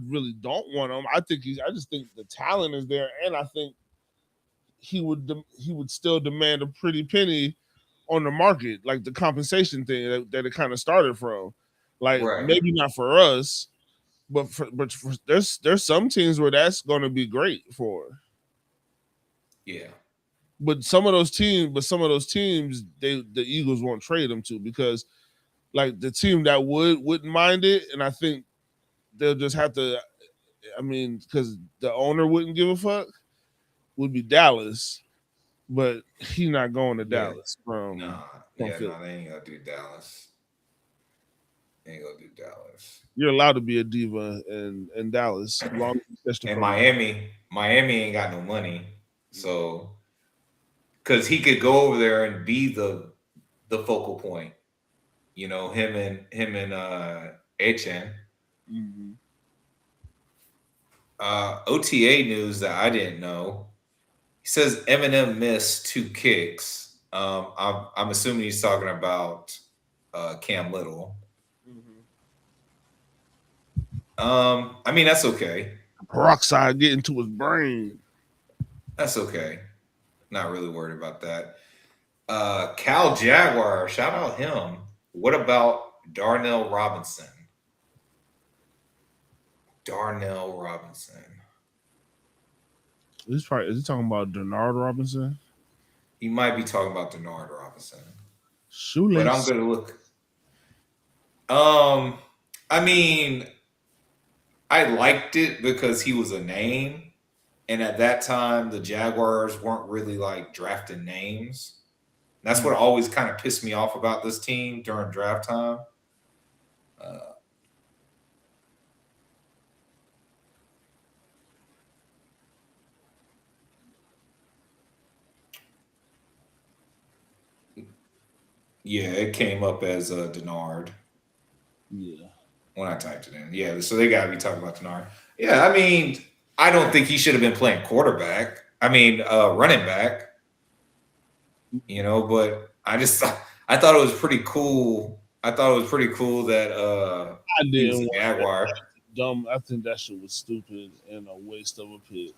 really don't want him. I just think the talent is there, and I think he would still demand a pretty penny on the market, like the compensation thing that it kind of started from. Like, maybe not for us, but there's some teams where that's going to be great for. Yeah. But some of those teams, the Eagles won't trade them to, because like the team that wouldn't mind it, and I think they'll just have to. Because the owner wouldn't give a fuck, would be Dallas, but he's not going to Dallas. They ain't gonna do Dallas. You're allowed to be a diva in Dallas, long as and Miami ain't got no money, so because he could go over there and be the focal point, him and HN. OTA news that I didn't know. He says Eminem missed 2 kicks. I'm assuming he's talking about Cam Little. That's okay. Peroxide getting to his brain. That's okay. Not really worried about that. Cal Jaguar, shout out him. What about Darnell Robinson? Is he talking about Denard Robinson? He might be talking about Denard Robinson. Shoelace. But I'm gonna look. I liked it because he was a name, and at that time the Jaguars weren't really like drafting names. That's what always kind of pissed me off about this team during draft time. Yeah, it came up as Denard. Yeah. When I typed it in. Yeah, so they got to be talking about Denard. Yeah, I mean, I don't think he should have been playing quarterback. I mean, running back. You know, but I thought it was pretty cool. I thought it was pretty cool that I he was didn't a want Jaguar. that. Dumb. I think that shit was stupid and a waste of a pick.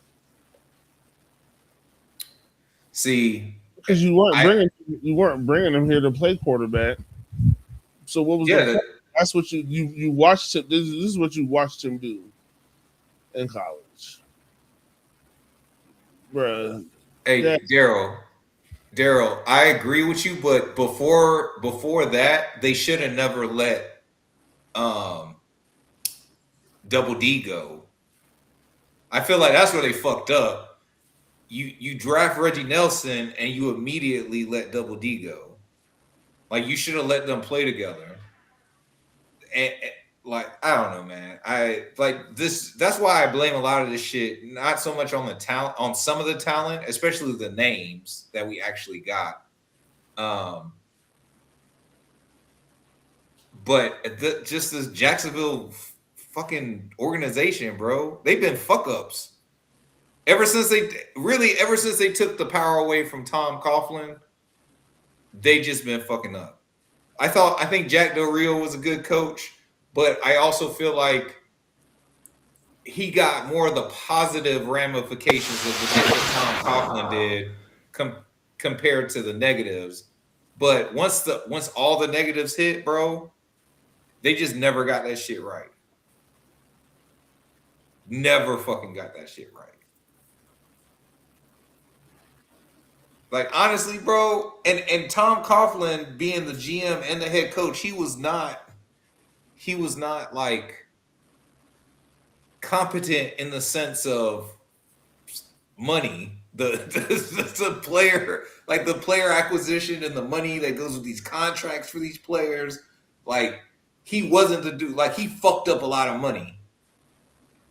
See, because you weren't bringing him here to play quarterback. So what was the point? That's what you watched him. This is what you watched him do in college, bruh. Hey, Daryl, I agree with you, but before that, they should have never let Double D go. I feel like that's where they fucked up. You draft Reggie Nelson and you immediately let Double D go. Like you should have let them play together. And like I don't know, man. I like this. That's why I blame a lot of this shit. Not so much on the talent, on some of the talent, especially the names that we actually got. But just this Jacksonville fucking organization, bro. They've been fuck ups. Ever since they took the power away from Tom Coughlin, they just been fucking up. I think Jack Del Rio was a good coach, but I also feel like he got more of the positive ramifications of the shit that Tom Coughlin did compared to the negatives. But once all the negatives hit, bro, they just never got that shit right. Never fucking got that shit right. Like honestly, bro, and Tom Coughlin being the GM and the head coach, he was not like competent in the sense of money. The player, like the player acquisition and the money that goes with these contracts for these players, like he wasn't the dude. Like he fucked up a lot of money.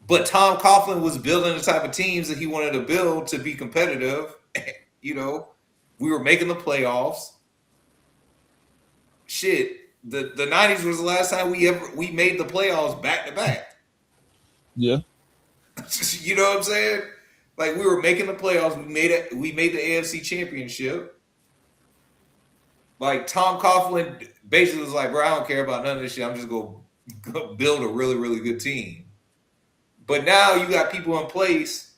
But Tom Coughlin was building the type of teams that he wanted to build to be competitive. You know, we were making the playoffs. Shit, the 90s was the last time we made the playoffs back to back. Yeah. You know what I'm saying? Like we were making the playoffs. We made the AFC Championship. Like Tom Coughlin basically was like, bro, I don't care about none of this shit. I'm just gonna build a really, really good team. But now you got people in place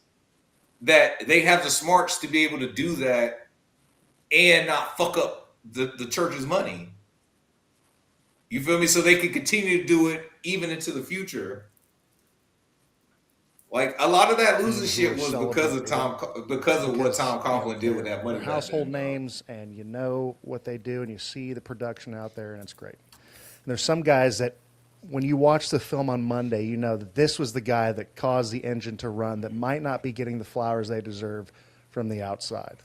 that they have the smarts to be able to do that and not fuck up the church's money. You feel me? So they can continue to do it even into the future. Like a lot of that losing shit was because of what Tom Coughlin did with that money. They're household names, and you know what they do, and you see the production out there, and it's great. And there's some guys that, when you watch the film on Monday, you know that this was the guy that caused the engine to run that might not be getting the flowers they deserve from the outside.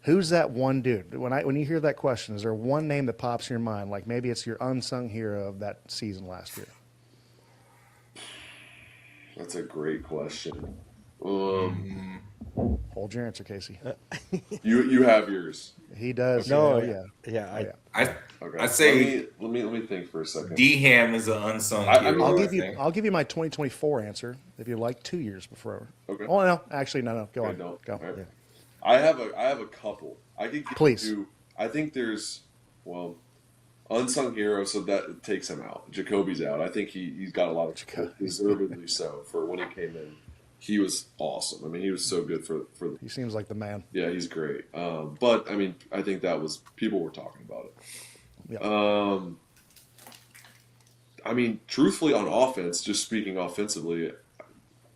Who's that one dude? When you hear that question, is there one name that pops in your mind? Like maybe it's your unsung hero of that season last year. That's a great question. Hold your answer, Casey. You have yours. He does. Okay. I say let me think for a second. D-Ham is an unsung hero. I'll give you my 2024 answer if you like 2 years before. Okay. Oh no, actually no. Go on. Go. Right. Yeah. I have a couple. I could give Please. you. I think there's unsung hero, so that takes him out. Jacoby's out. I think he's got a lot of deservedly so for when he came in. He was awesome. I mean, he was so good for. He seems like the man. Yeah, he's great. But I mean, I think that was people were talking about it. Yeah. I mean, truthfully, on offense, just speaking offensively,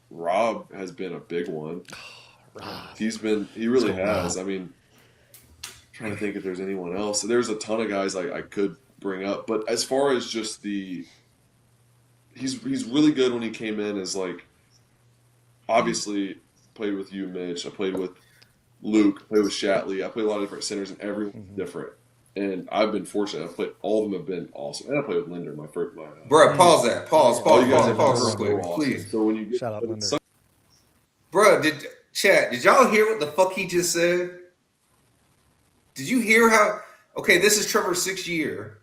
Rob has been a big one. Rob. He really has. Rob. I mean, trying to think if there's anyone else. There's a ton of guys I could bring up, but as far as just he's really good when he came in as like, obviously played with you, Mitch. I played with Luke, played with Shatley. I played a lot of different centers, and everyone's different. And I've been fortunate. I've played, all of them have been awesome. And I played with Linder my first line. Bruh, pause that. Pause real quick, awesome. please. So when you get Shout out Linder. Bruh, did y'all hear what the fuck he just said? Did you hear how? Okay, this is Trevor's 6th year.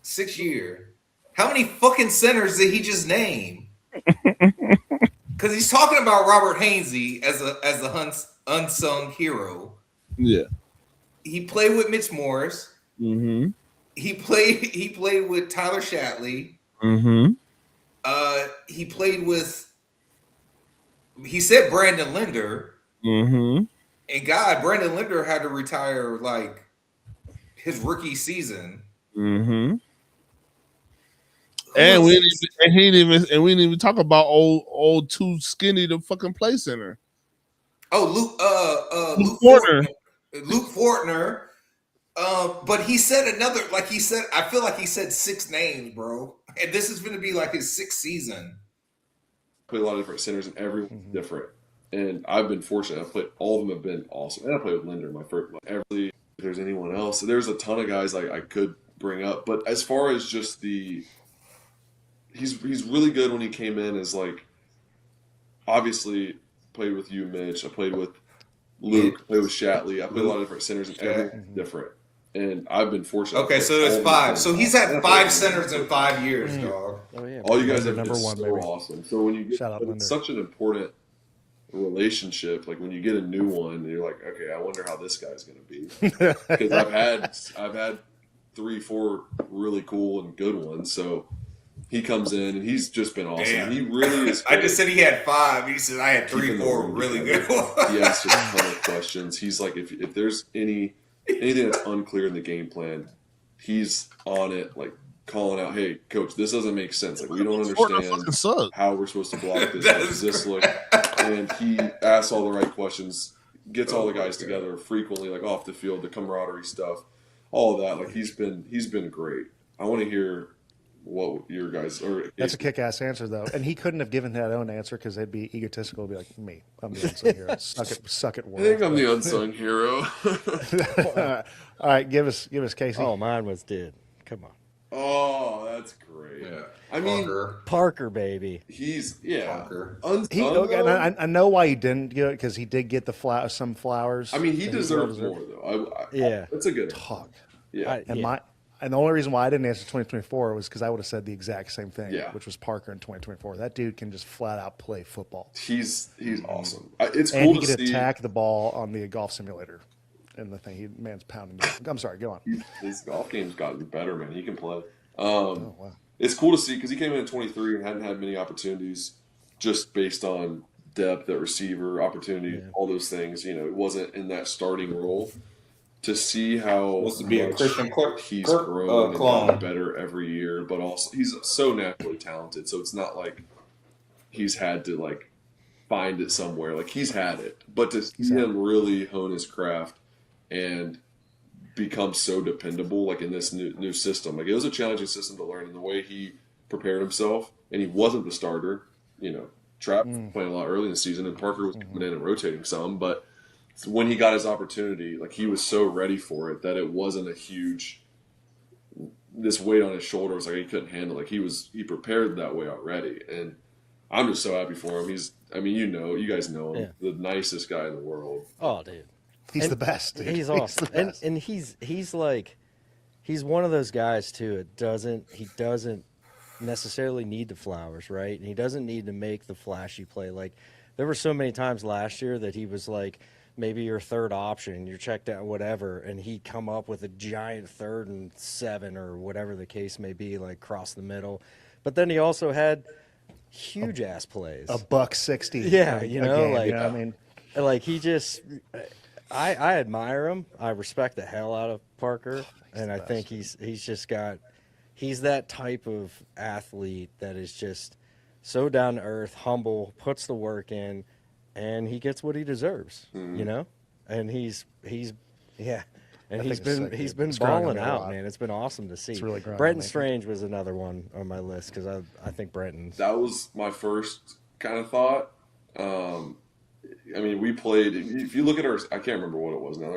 6th year. How many fucking centers did he just name? Because he's talking about Robert Hainsey as the unsung hero. Yeah. He played with Mitch Morris. Mm-hmm. He played with Tyler Shatley. Mm-hmm. He played with. He said Brandon Linder. Mm-hmm. And God, Brandon Linder had to retire like his rookie season. Mm-hmm. And we didn't even talk about old too skinny to fucking play center. Oh, Luke Fortner. Luke Fortner. But he said another, like he said, I feel like he said 6 names, bro. And this is going to be like his 6th season. Played a lot of different centers, and everyone's different. And I've been fortunate. I've played, all of them have been awesome. And I played with Linder my first. If there's anyone else, there's a ton of guys I could bring up. But as far as just he's really good when he came in as like, obviously played with you, Mitch. I played with Luke, played with Shatley. I played a lot of different centers, and everyone's different. And I've been fortunate. Okay, so there's 5. So he's had 5 centers in 5 years, dog. Oh, yeah. All you guys have number been one, so baby. awesome. So when you get, Shout out Linder. it's such an important relationship. Like when you get a new one, and you're like, okay, I wonder how this guy's going to be. Because I've had 3-4 really cool and good ones. So he comes in and he's just been awesome. Damn. He really is. I just said he had 5. He said I had 3-4 really good ones. He asks a ton of questions. He's like, if there's anything that's unclear in the game plan, he's on it, like calling out, hey, coach, this doesn't make sense. Like, we don't understand how we're supposed to block this. How does this look? And he asks all the right questions, gets all the guys together frequently, like off the field, the camaraderie stuff, all of that. Like, he's been great. I want to hear what your guys are. That's a kick-ass answer, though. And he couldn't have given that own answer because they'd be egotistical. Be like, me, I'm the unsung hero. Suck it, world. I think I'm the unsung hero. All right, give us Casey. Oh, mine was dude. Come on. Oh, that's great. Yeah. I mean, Parker, baby. He's Parker. I know why he didn't get it because he did get some flowers. I mean, he deserves more though. Yeah, that's a good talk. Yeah, and the only reason why I didn't answer 2024 was because I would have said the exact same thing. Yeah. Which was Parker in 2024. That dude can just flat out play football. He's awesome. It's and cool he to could see. attack the ball on the golf simulator. And the thing, man's pounding. I'm sorry, go on. His golf game's gotten better, man. He can play. Oh, wow. It's cool to see because he came in at 23 and hadn't had many opportunities, just based on depth at receiver, opportunity, all those things. You know, it wasn't in that starting role. To see how Supposed to be a Christian he's grown and gotten better every year, but also he's so naturally talented. So it's not like he's had to like find it somewhere. Like he's had it, but to see him really hone his craft and become so dependable, like in this new system. Like it was a challenging system to learn, and the way he prepared himself, and he wasn't the starter. You know, Trapp was playing a lot early in the season, and Parker was coming in and rotating some. But when he got his opportunity, like he was so ready for it that it wasn't a huge this weight on his shoulders. Like he couldn't handle. Like he prepared that way already, and I'm just so happy for him. You guys know him, the nicest guy in the world. Oh, dude. He's the best. Dude. He's awesome. And he's like, he's one of those guys too. He doesn't necessarily need the flowers, right? And he doesn't need to make the flashy play. Like there were so many times last year that he was like maybe your third option, you're checked out, whatever, and he'd come up with a giant 3rd and 7 or whatever the case may be, like cross the middle. But then he also had huge ass plays. $160. Yeah, you know, game, like you know what I mean, like he just. I admire him. I respect the hell out of Parker, and I think he's that type of athlete that is just so down to earth, humble, puts the work in, and he gets what he deserves, you know. And he's And I he's think it's been sick, he's dude. been It's growing on balling me a out, lot. man. It's been awesome to see. It's really growing on Brenton me. Strange was another one on my list because I think Brenton's. That was my first kind of thought. I mean, we played. If you look at our, I can't remember what it was now.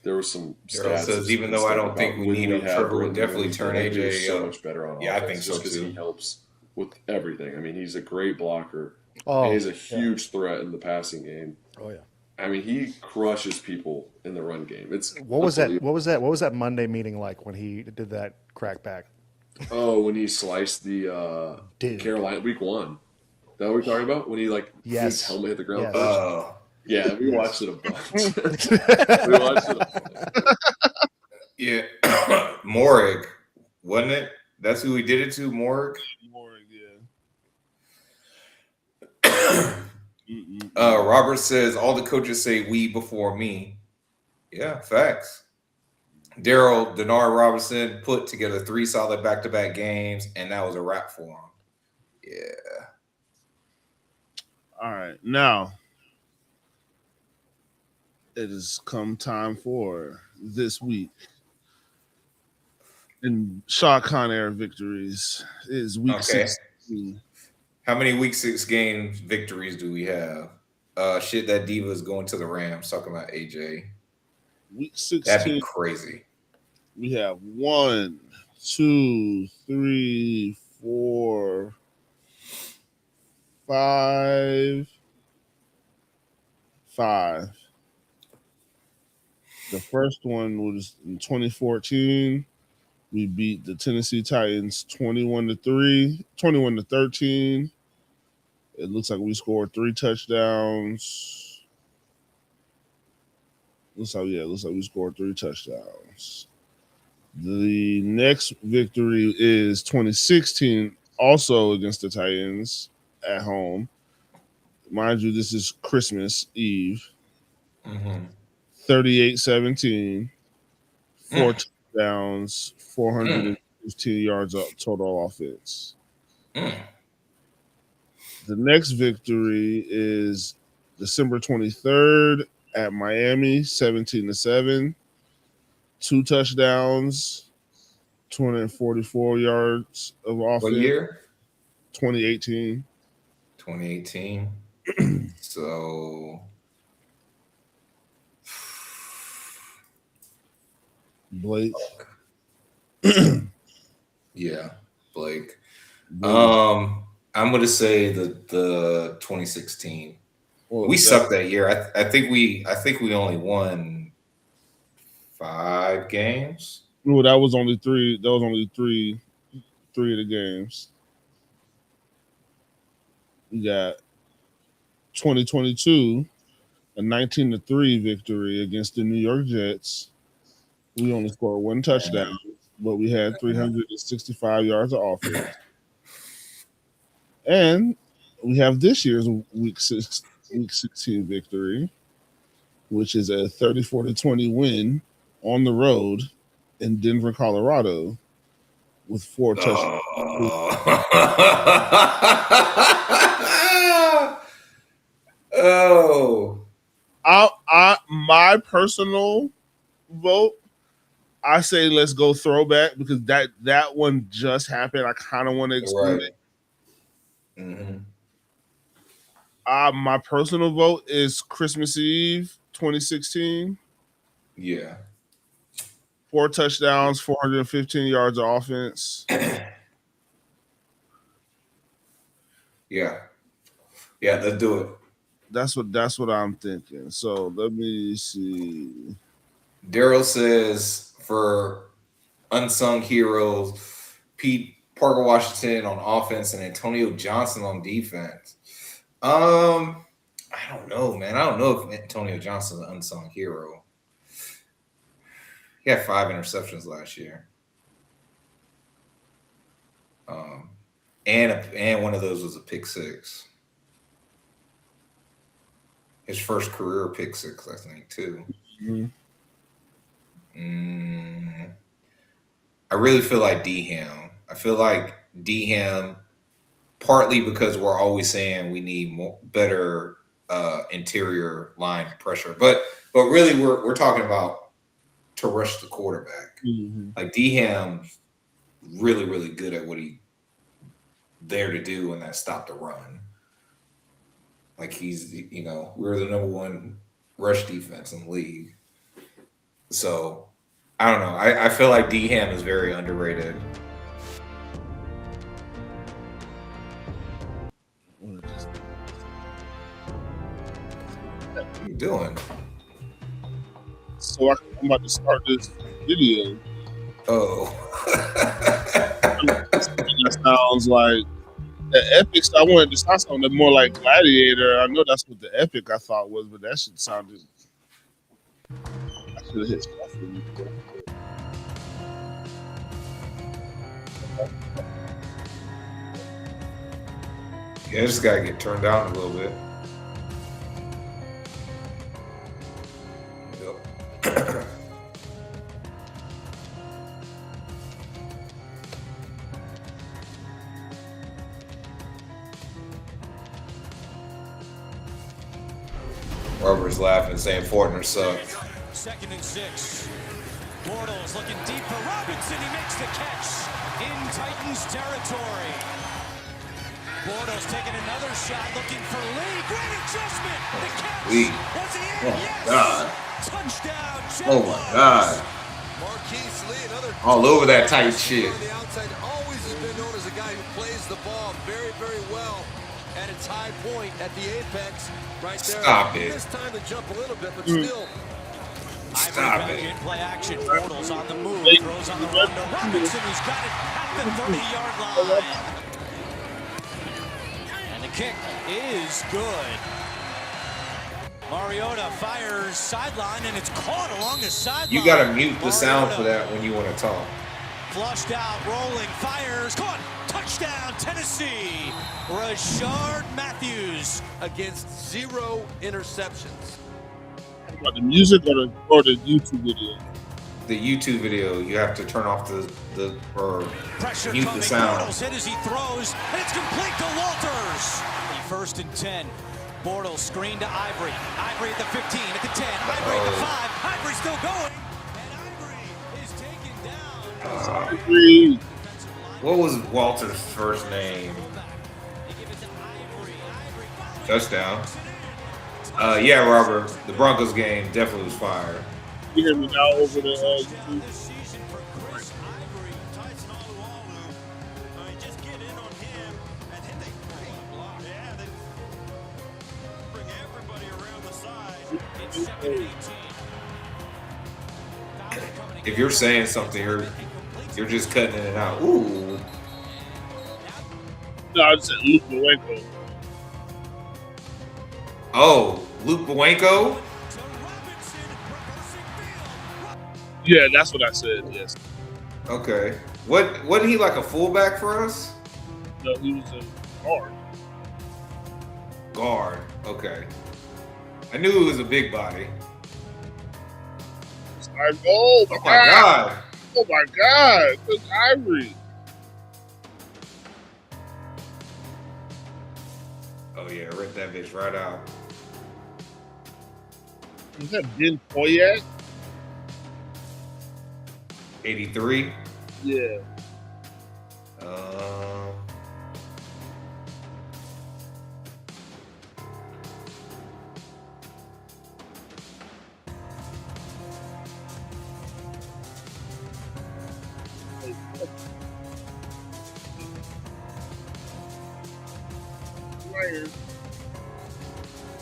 There was some Daryl stats says, even and though I stuff don't about think we when need we him, had Trevor would Brenton, definitely turn and AJ is AJ so up. much better on Yeah, I offense think so just because too. he helps with everything. I mean, he's a great blocker. Oh, and he's a huge threat in the passing game. Oh yeah. I mean, he crushes people in the run game. It's What was that? unbelievable. What was that Monday meeting like when he did that crackback? Oh, when he sliced the Carolina week 1. That what we're talking about? When he like Yes. his helmet hit the ground Yes. first? Yeah, we watched it a bunch. We watched it a bunch. Yeah, Morrig, wasn't it? That's who we did it to, Morrig. Robert says all the coaches say we before me. Yeah, facts. Daryl Denard Robinson put together 3 solid back-to-back games, and that was a wrap for him. Yeah. All right, now it has come time for this week in Shad Khan Era victories. It is week 16. How many week 6 game victories do we have? Shit, that diva is going to the Rams. Talking about AJ. Week 16. That'd be crazy. We have 1, 2, 3, 4, 5. The first one was in 2014. We beat the Tennessee Titans 21-3, 21-13. It looks like we scored 3 touchdowns. Looks like we scored 3 touchdowns. The next victory is 2016, also against the Titans at home. Mind you, this is Christmas Eve. 38-17, 4 touchdowns, 415 yards up total offense. The next victory is December 23rd at Miami, 17-7. 2 touchdowns, 244 yards of offense. What year? 2018. 2018. So Blake. Yeah, Blake. I'm gonna say the 2016. Well, we sucked that year. I think we only won 5 games. No, that was only 3. That was only three of the games. We got 2022, a 19-3 victory against the New York Jets. We only scored 1 touchdown, but we had 365 yards of offense. And we have this year's week 16 victory, which is a 34-20 win on the road in Denver, Colorado, with 4 touchdowns. Oh, my personal vote, I say let's go throwback because that one just happened. I kind of want to exclude it. My personal vote is Christmas Eve 2016. Yeah. 4 touchdowns, 415 yards of offense. Yeah, let's do it. That's what I'm thinking. So let me see. Daryl says for unsung heroes, Pete Parker Washington on offense and Antonio Johnson on defense. I don't know, man. I don't know if Antonio Johnson's an unsung hero. He had 5 interceptions last year. And one of those was a pick 6. His first career pick 6, I think, too. I really feel like D-Ham. I feel like D-Ham, partly because we're always saying we need better interior line pressure, but really we're talking about to rush the quarterback. Mm-hmm. Like D-Ham, really, really good at what he there to do, and that stop the run. Like he's, you know, we're the number one rush defense in the league. So I don't know. I feel like D-Ham is very underrated. What are you doing? So I'm about to start this video. Oh. That sounds like the epic. I wanted to start something more like Gladiator. I know that's what the epic I thought was, but that shit sounded. I should have hit stuff for you. Yeah, I just gotta get turned down a little bit. Yep. Robert's laughing, saying Fortner sucks. 2nd and 6. Bortles looking deep for Robinson. He makes the catch in Titans territory. Bortles taking another shot, looking for Lee. Great adjustment. The catch. Lee. Was he in? Oh my Yes. God. Touchdown. Oh my God. Marquise Lee, another All over that tight shit. on the outside, always has been known as a guy who plays the ball very, very well at its high point at the apex right there. Stop it. This time to jump a little bit, but still. Stop it. In play action. Bortles on the move. Throws on the run to Robinson, who's got it at the 30-yard line. And the kick is good. Mariota fires sideline, and it's caught along the sideline. You gotta mute the sound for that when you want to talk. Flushed out, rolling, fires, caught, touchdown, Tennessee. Rashard Matthews Against 0 interceptions. About the music or the YouTube video? The YouTube video, you have to turn off the or pressure mute coming. the sound. Bortles hit as he throws, and it's complete to Walters. 1st and 10. Bortles screen to Ivory. Ivory at the 15, at the 10, Ivory at the 5. Ivory still going. And Ivory is taken down. What was Walter's first name? Touchdown. Yeah, Robert. The Broncos game definitely was fire. You hear me now over the YouTube? If you're saying something, you're just cutting it out. Ooh. No, I just said Luke Bowenko. Oh, Luke Bowenko? Yeah, that's what I said, yes. Okay. Wasn't he like a fullback for us? No, he was a guard. Guard. Okay. I knew he was a big body. Oh my God. Oh my God. It's Ivory. Oh yeah, rip that bitch right out. Is that Ben Poyet? 83? Yeah.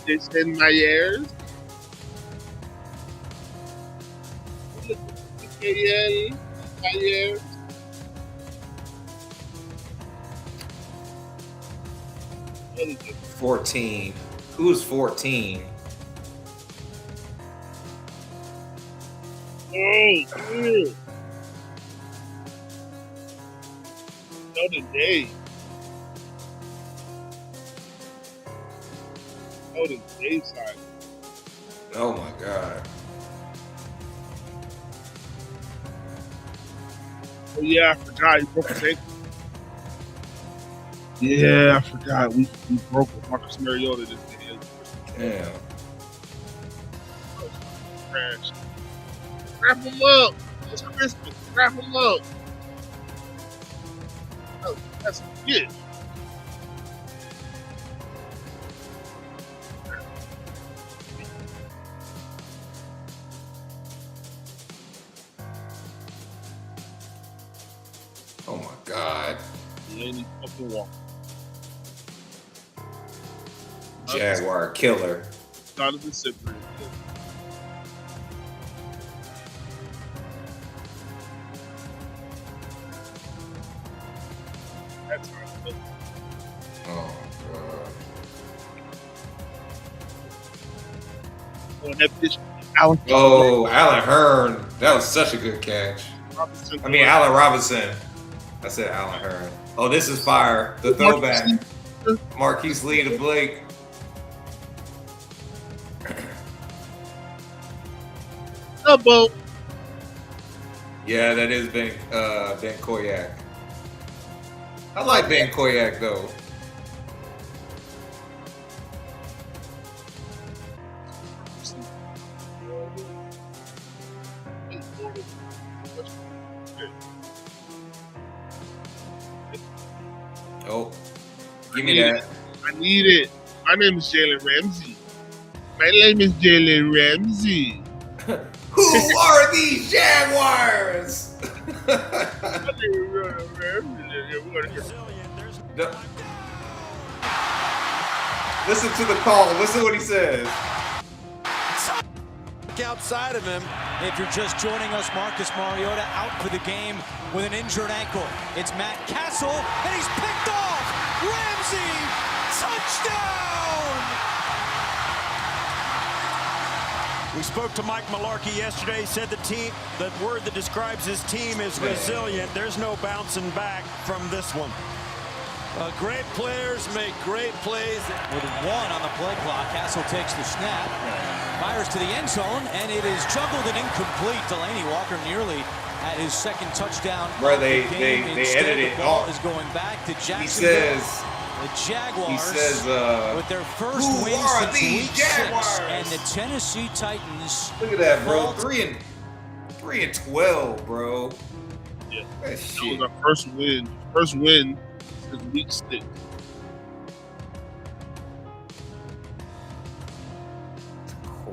Jason Myers. Myers. What is it? 14. Who's 14? Oh, cool. Notre Dame. Notre Dame side. Oh my God. Oh yeah, I forgot he broke his ankle. Yeah, I forgot. We broke with Marcus Mariota this day. Damn. Crashed. Wrap them up. It's Christmas. Wrap them up. Oh, that's good. Oh my God. Laney fucking Walker. Jaguar killer. Donovan Sibley. That's right. Oh God. Oh, that bitch. Alan. Oh, Alan Hearn. That was such a good catch. Robinson. I mean, Allen Robinson. I said Alan Hearn. Oh, this is fire. The throwback. Marquise Lee to Blake. Elbow. Yeah, that is Ben Koyak. I like Ben Koyak though. Oh, give me that. I need it. My name is Jalen Ramsey. My name is Jalen Ramsey. Who are these Jaguars? Listen to the call. Listen to what he says. Outside of him. If you're just joining us, Marcus Mariota out for the game with an injured ankle. It's Matt Castle, and he's picked off. Ramsey, touchdown! We spoke to Mike Mularkey yesterday. He said the word that describes his team is resilient. There's no bouncing back from this one. Great players make great plays. With one on the play clock, Castle takes the snap, fires to the end zone, and it is juggled and incomplete. Delaney Walker nearly at his second touchdown. Bro, they edited it. The ball is going back to Jacksonville. He says the Jaguars he says, with their first who win are since these week Jaguars? 6, and the Tennessee Titans. Look at that, bro. 3-12, bro. Yeah, that shit. Was our first win. First win since week 6.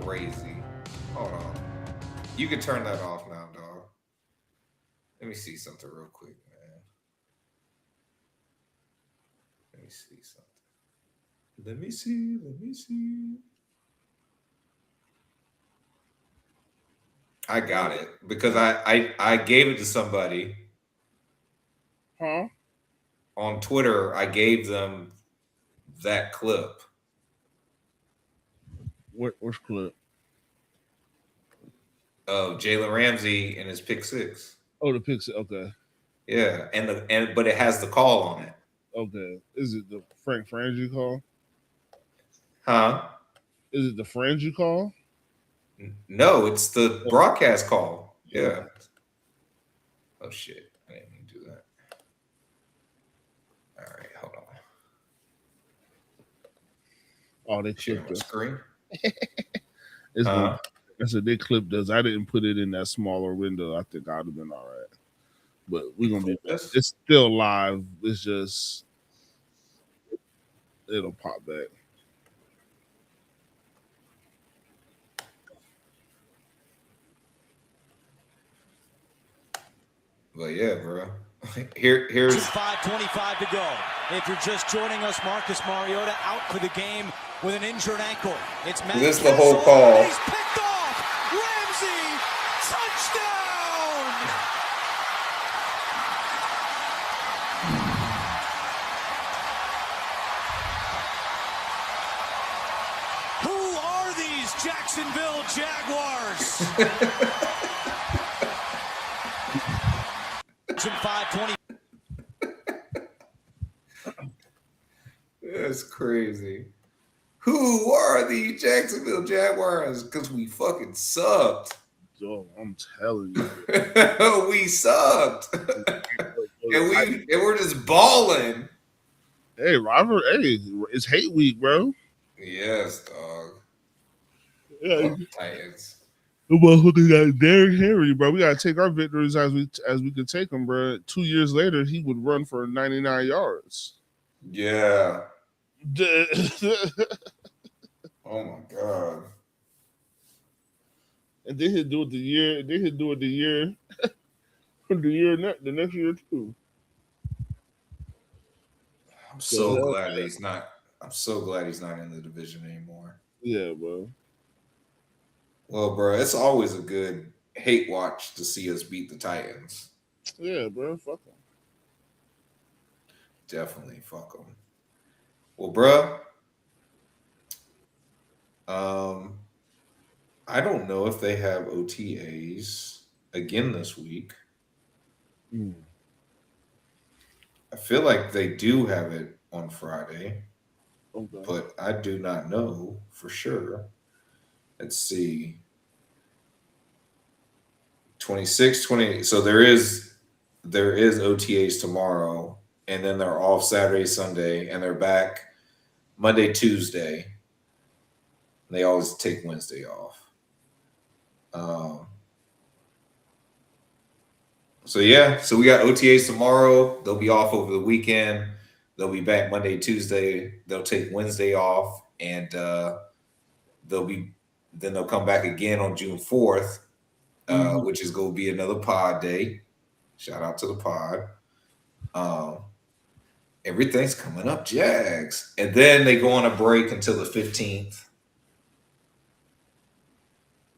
Crazy. Hold on. You can turn that off now, dog. Let me see something real quick, man. Let me see something. Let me see. I got it because I gave it to somebody. Huh? On Twitter, I gave them that clip. Which clip? Of Jalen Ramsey and his pick 6. Oh, the pick 6. Okay. Yeah, but it has the call on it. Okay. Is it the Frank Frangie call? Huh? Is it the Frangie call? No, it's the broadcast call. Yeah. Oh shit! I didn't even do that. All right, hold on. Oh, they clipped it. Screen. That's what they clipped us. I didn't put it in that smaller window. I think I'd have been all right. But we're gonna be back. It's still live. It's just it'll pop back. Well, yeah, bro. Here's 5:25 to go. If you're just joining us, Marcus Mariota out for the game with an injured ankle. It's Matt this is the whole call. He's picked off. Ramsey, touchdown! Who are these Jacksonville Jaguars? 5:20. That's crazy. Who are the Jacksonville Jaguars? Because we fucking sucked. Yo, I'm telling you. We sucked. and we're just balling. Hey, Robert, hey, it's hate week, bro. Yes, dog. Yeah. Titans. The motherfucker got Derrick Henry, bro. We gotta take our victories as we could take them, bro. 2 years later, he would run for 99 yards. Yeah. Oh my god. And then he'd do it the year. Then he'd do it the next year too. I'm so glad that he's not. I'm so glad he's not in the division anymore. Yeah, bro. Well, bro, it's always a good hate watch to see us beat the Titans. Yeah, bro. Fuck them. Definitely fuck them. Well, bro, I don't know if they have OTAs again this week. I feel like they do have it on Friday, but I do not know for sure. Let's see. 26, 20. So there is OTAs tomorrow, and then they're off Saturday, Sunday, and they're back Monday, Tuesday. They always take Wednesday off. So we got OTAs tomorrow. They'll be off over the weekend. They'll be back Monday, Tuesday. They'll take Wednesday off, and they'll come back again on June 4th, which is going to be another pod day. Shout out to the pod. Everything's coming up, Jags. And then they go on a break until the 15th.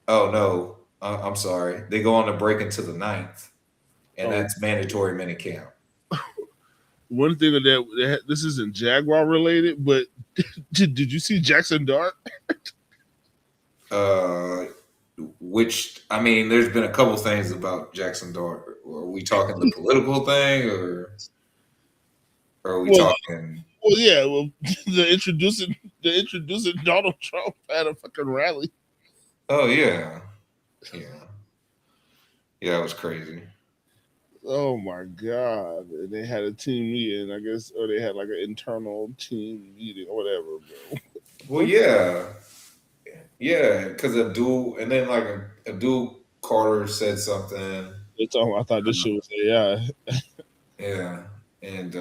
Oh, no. I'm sorry. They go on a break until the 9th. And that's mandatory minicamp. One thing that this isn't Jaguar related, but did you see Jackson Dart? Which, I mean, there's been a couple things about Jackson Dart. Are we talking the political thing, or are we talking? Well, yeah. Well, the introducing Donald Trump at a fucking rally. Oh yeah, it was crazy. Oh my god! And they had a team meeting, I guess, or they had like an internal team meeting or whatever, bro. Well, yeah, because Abdul, and then like Abdul Carter said something. I thought this shit was AI. Yeah, and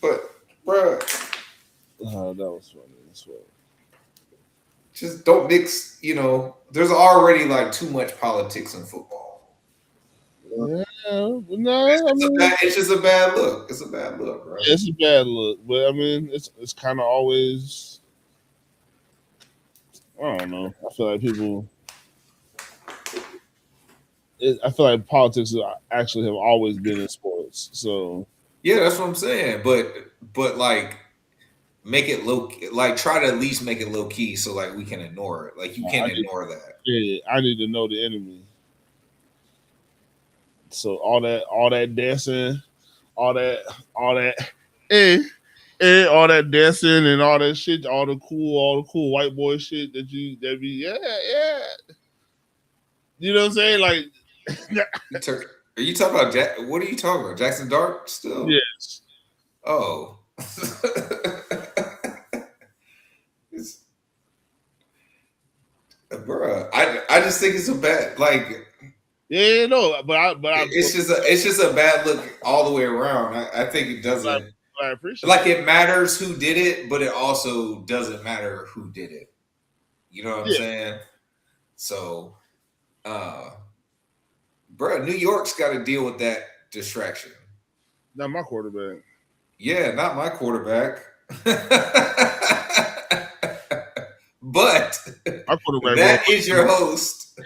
but bro, that was funny. That's funny. Just don't mix. There's already like too much politics in football. Yeah, no, it's just a bad look. It's a bad look, right? It's a bad look, but I mean, it's kind of always. I don't know. I feel like politics actually have always been in sports. So yeah, that's what I'm saying. But like, make it low. Like, try to at least make it low key, so like we can ignore it. Like, you can't ignore that. Yeah, I need to know the enemy. So all that dancing, all that, all that dancing and all that shit, all the cool white boy shit that be yeah. You know what I'm saying? Like, are you talking about what are you talking about? Jackson Dart still? Yes. Oh. Bruh, I just think it's a bad Yeah, no, but it's just a bad look all the way around. I think it doesn't. I appreciate it matters who did it, but it also doesn't matter who did it. You know what I'm saying? So, bro, New York's got to deal with that distraction. Not my quarterback. Yeah, not my quarterback. But that is your host.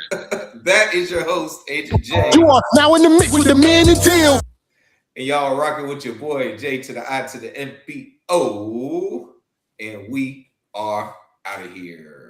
That is your host, Agent J. You are now in the mix with the man and Teal. And y'all are rocking with your boy, J to the I to the M-B-O. And we are out of here.